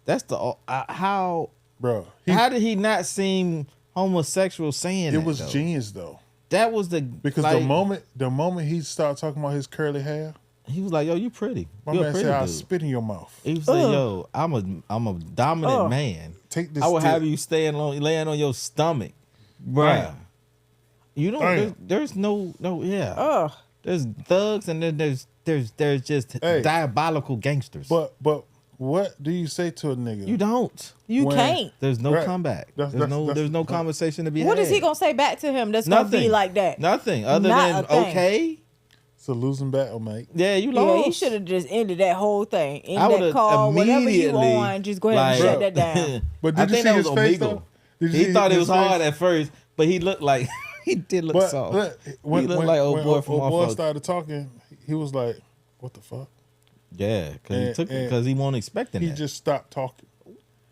That's the how. Bro, How did he not seem homosexual saying it that, was though? genius though. That was Because like, the moment he started talking about his curly hair, he was like, "Yo, you pretty. my You a man pretty said, "I'll dude." spit in your mouth." He was like, "Yo, I'm a dominant man. Take this. I will dick." have you laying on your stomach, bruh. You don't. Damn. There's no. Yeah. Ugh. There's thugs and then there's just Hey. diabolical gangsters. But what do you say to a nigga? You don't. You When- can't. There's no Right. comeback. That's- There's no conversation to be What had. is he gonna say back to him? That's gonna be like that. Nothing other Not than a thing. okay. It's a losing battle, mate. Yeah, you Yeah, lost. he should have just ended that whole thing. End I that would've call, whatever you immediately, on, just go ahead and shut that down. But I did you think see that his was face, Omegle. though? Did you He see thought it his was hard face? at first, but he looked like he did look But soft. look, when, He looked when, like old when boy from old boy Motherfucker. started talking, he was like, "What the fuck?" Yeah, And- because he wasn't expecting He that. just stopped talking.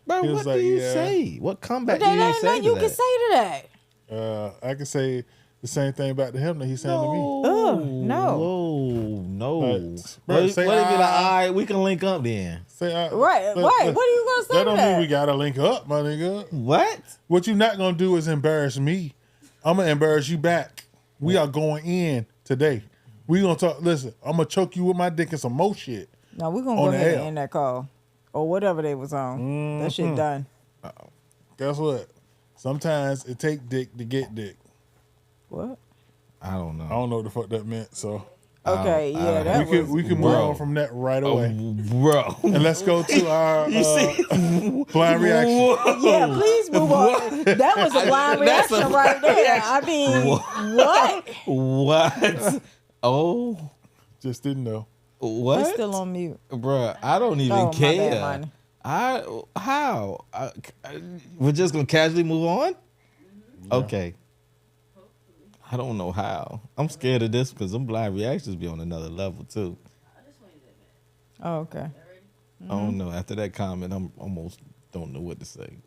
Bro, he what was do like, you yeah. say? What comeback But do you that ain't say nothing to you that? can say to that. I can say the same thing back to him that he's saying to me. No. But, bro, What if say he be like, all I- right, we can link up then? Say, Right. What are you gonna say That to don't that? mean we gotta link up, my nigga. What? What you not gonna do is embarrass me. I'm gonna embarrass you back. We are going in today. We gonna talk. Listen, I'm gonna choke you with my dick and some more shit. No, we're gonna On go the ahead and air. end that call. Or whatever they was on. That shit done. Guess what? Sometimes it take dick to get dick. What? I don't know. I don't know what the fuck that meant. So Okay, yeah, that was we can move Bro. on from that right away. Bro. And let's go to our blind reaction. yeah, please move on. That was a blind That's a reaction right there. I mean, what? What? Oh, Just didn't know. what? It's still on mute. Bruh, I don't even Oh, my care. bad, Monty. How? We're just gonna casually move on? Okay. I don't know how. I'm scared of this because them blind reactions be on another level too. Oh, okay. I don't know. After that comment, I'm almost don't know what to say.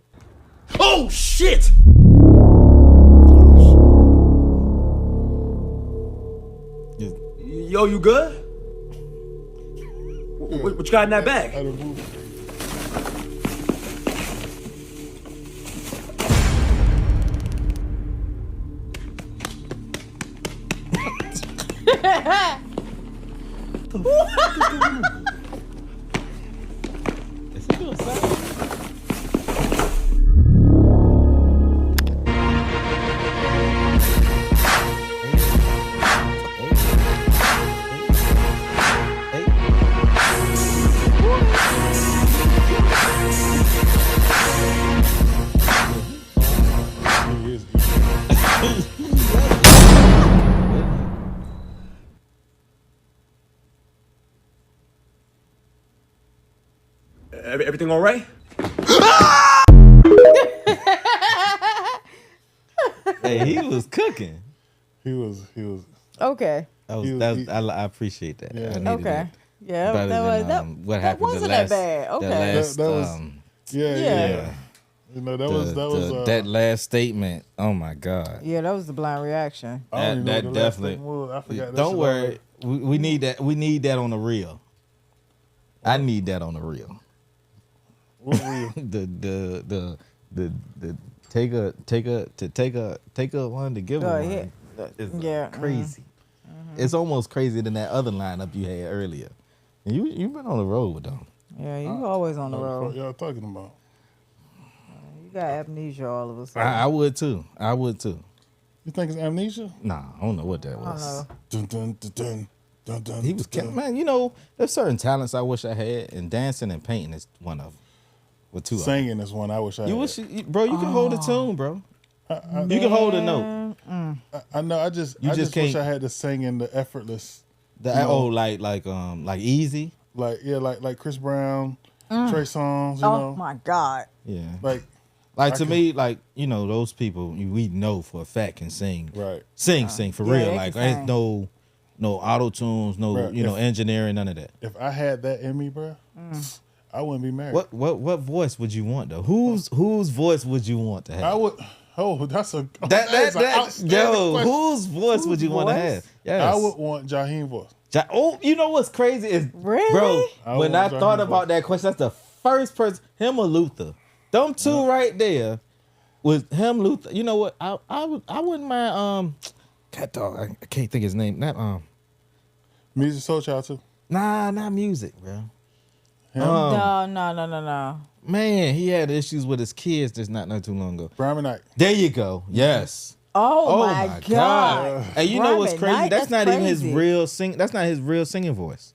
Oh shit! Just- Yo, you good? What you got in that bag? I done moved. Is he doing something? He is. Everything all right? Hey, he was cooking. He was. Okay. I appreciate that. Yeah. I needed Okay. that. Yeah, Better that than, what that happened wasn't the that last, bad. Okay. The last, That was- Yeah. Yeah. You know that was that last statement. Oh my God. Yeah, that was the blind reaction. I don't even know that what the last definitely. thing was. I forgot that Don't shit worry. already. We need that. We need that on the real. I need that on the real. What real? the take a one to give Go a ahead. one. It's Yeah, crazy. It's almost crazy than that other lineup you had earlier. And you've been on the road with them. Yeah, you always on the What the road. fuck y'all talking about? You got amnesia all of a sudden. I would too. I would too. You think it's amnesia? Nah, I don't know what that I don't was. know. Dun dun dun dun dun dun. He was dun. man. You know, there's certain talents I wish I had, and dancing and painting is one of them. With two of them. Singing is one I wish I You had. wish, bro. You can hold a tune, bro. You can hold a note. I know. I just You just wish can't- I had the singing, the effortless, Like easy. like Chris Brown, Trey Songz. You Oh know, my God. Yeah. like Like to me, like those people we know for a fact can sing, Right. Sing for Yeah, real. they Like can there's sing. no auto tunes, no Bruh, engineering, none of that. If I had that in me, bro, I wouldn't be married. What voice would you want though? Whose voice would you want to have? I would. Oh, that's a that is an outstanding question. whose voice would you want to voice? have? Yes. I would want Jaheim voice. Oh, you know what's crazy is Really? bro. I When want I thought Jaheim about voice. that question, that's the first person. Him or Luther? Them two right there. With him, Luther. You know what? I wouldn't mind. Cat dog. I can't think his name. Not Music Soul Child too. Nah, not music, bro. Him? No. Man, he had issues with his kids just not too long ago. Brahmin Knight. There you go. Yes. Oh, my God. And you know what's Brahmin crazy? Knight, That's not even his crazy. real sing. That's not his real singing voice.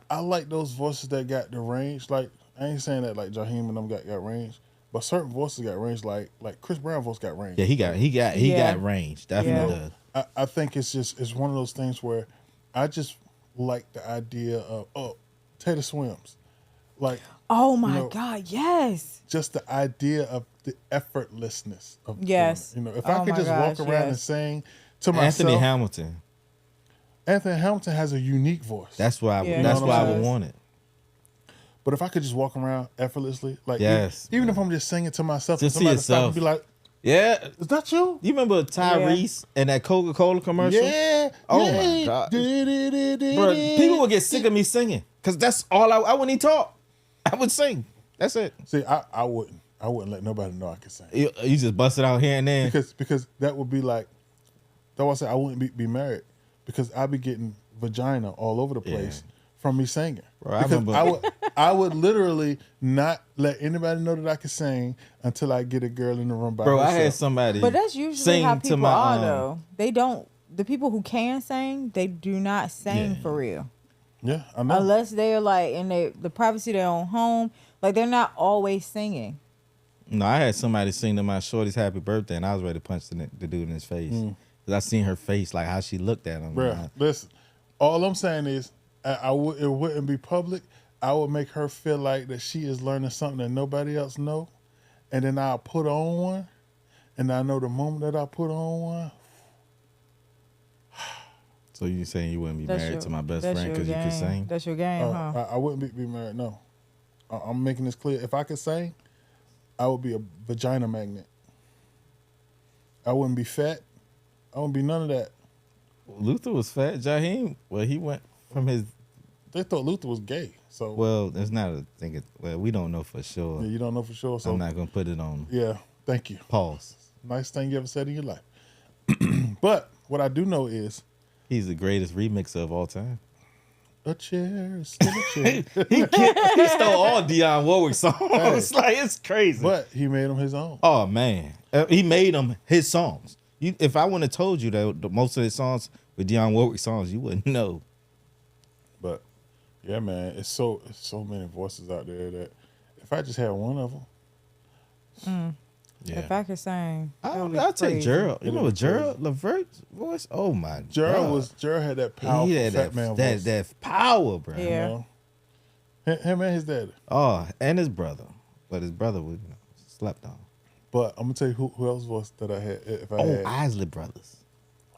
I like those voices that got the range. Like I ain't saying that like Jaheim and them got range, but certain voices got range. Like Chris Brown voice got range. Yeah, he got Yeah. got range. Definitely Yeah. does. I think it's one of those things where I just like the idea of Taylor Swims, like Oh, my know, God. Yes. just the idea of the Yes. effortlessness of doing it. If I Oh could my just walk gosh, around and yes. sing to myself. Anthony Hamilton. Anthony Hamilton has a unique voice. That's why. Yeah, That's he why I would does. want it. But if I could just walk around effortlessly, like Yes, even if I'm just singing to myself, Just and to somebody stop yourself. and be like, Yeah. "Is that you?" You remember Tyrese and that Coca-Cola commercial? Yeah. Oh yeah. my God. Bro, people would get sick of me singing because that's all I wouldn't even talk. I would sing. That's it. See, I wouldn't let nobody know I could sing You just bust it out here and there. because that would be like. That's why I said I wouldn't be married because I'd be getting vagina all over the place from me singing. Bro, I because remember- I would literally not let anybody know that I could sing until I get a girl in the room by Bro, herself. I had somebody But that's usually sing how to people my are, though. They don't. The people who can sing, they do not sing Yeah. for real. Yeah, I know. Unless they're like in the privacy of their own home. Like, they're not always singing. No, I had somebody sing to my shorty's happy birthday, and I was ready to punch the dude in his face. Cause I seen her face, like how she looked at him. Bruh, listen. All I'm saying is, it wouldn't be public. I would make her feel like that she is learning something that nobody else know, and then I'll put on one, and I know the moment that I put on one. So you saying you wouldn't be That's married your- to my best that's friend your because you could game. sing? That's your game, huh? I wouldn't be married. No, I'm making this clear. If I could sing, I would be a vagina magnet. I wouldn't be fat. I wouldn't be none of that. Luther was fat. Jaheim, well, he went from his. They thought Luther was gay. So Well, there's not a thing. Well, we don't know for sure. yeah, you don't know for sure. So I'm not gonna put it on yeah, thank you. pause. Nice thing you ever said in your life. But what I do know is He's the greatest remixer of all time. a chair is still a chair. He stole all Dionne Warwick songs. Hey. Like it's crazy. But he made them his own. Oh man, he made them his songs. If I wouldn't have told you that most of his songs were Dionne Warwick songs, you wouldn't know. But yeah, man, it's so many voices out there that if I just had one of them, Yeah, If I could sing, that would be I'll take crazy. Gerald. You It'd know be Gerald Levert's voice? Oh my Gerald God. had that powerful He had fat man that voice. that power, bro. Yeah. You know? Him and his daddy. Oh, and his brother, but his brother was slept on. But I'm gonna tell you who else voice that I had if I Oh, had Isley brothers.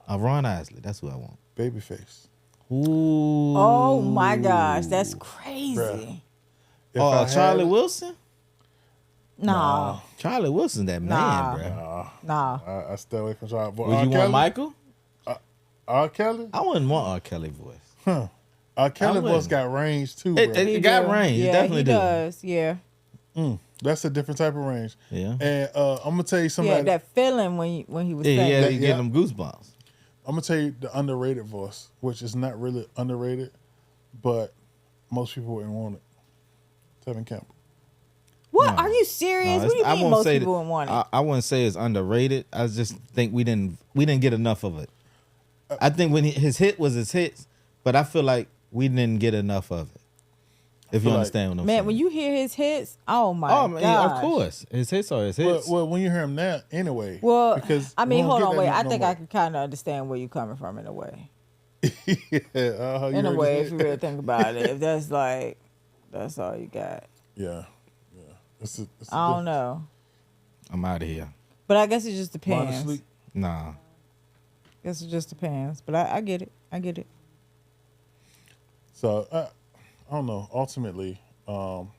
Ron Isley. That's who I want. Babyface. Ooh. Oh my gosh, that's crazy. Bruh. If Oh, I had Charlie it- Wilson. Nah, Charlie Wilson, that Nah. man, bro. nah. I stay away from Charlie. But Would you want Michael? R. Kelly? I wouldn't want R. Kelly voice. R. Kelly I voice wouldn't. got range too, bro. It got do. range. It Yeah, definitely he do. does. Yeah, That's a different type of range. Yeah. And I'm gonna tell you yeah. somebody. That feeling when he was Yeah, saying. yeah, That- you yeah. get them goosebumps. I'm gonna tell you the underrated voice, which is not really underrated, but most people wouldn't want it. Tevin Campbell. What? No. Are you serious? No, what do you I mean won't most say people that- wouldn't want it? I wouldn't say it's underrated. I just think we didn't get enough of it. I think when his hit was his hits, but I feel like we didn't get enough of it. If you feel like- understand what I'm Man, saying. when you hear his hits, oh my oh god! man, yeah, of course, his hits are his hits. Well, when you hear him now, anyway. Well, because I mean, we don't hold get on, that wait. no I think more. I can kind of understand where you're coming from in a way. Yeah, you In a heard way, his if you hit? really think about it, if that's like, that's all you got. Yeah. It's a I don't know. I'm out of here. But I guess it just Mind depends. asleep. Nah. Guess it just depends. But I get it. I get it. So I don't know. Ultimately, no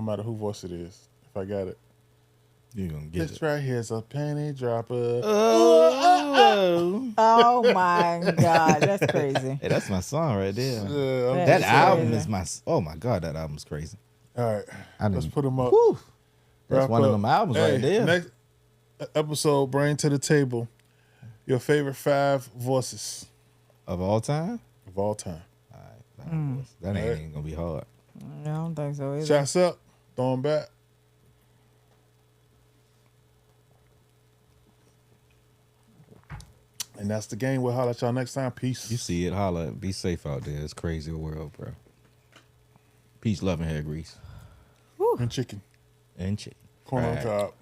matter who voice it is, if I got it, You gonna get this it. right here's a penny dropper. Oh my God, that's crazy. Hey, that's my song right there. Yeah, That That's album crazy. is my. Oh my God, that album's crazy. all right, I let's didn't- put them up. Whew. That's Wrap one of up. them albums Hey, right there. Next episode, bring to the table your favorite 5 voices Of all time. of all time. All right, that ain't Alright. even gonna be hard. I don't think so either. Shots up, throw them back. And that's the game. We'll holler at y'all next time. Peace. You see it, holla. Be safe out there. It's a crazy world, bro. Peace, love, and hair grease. And chicken. And chicken. Corn on Right. cob.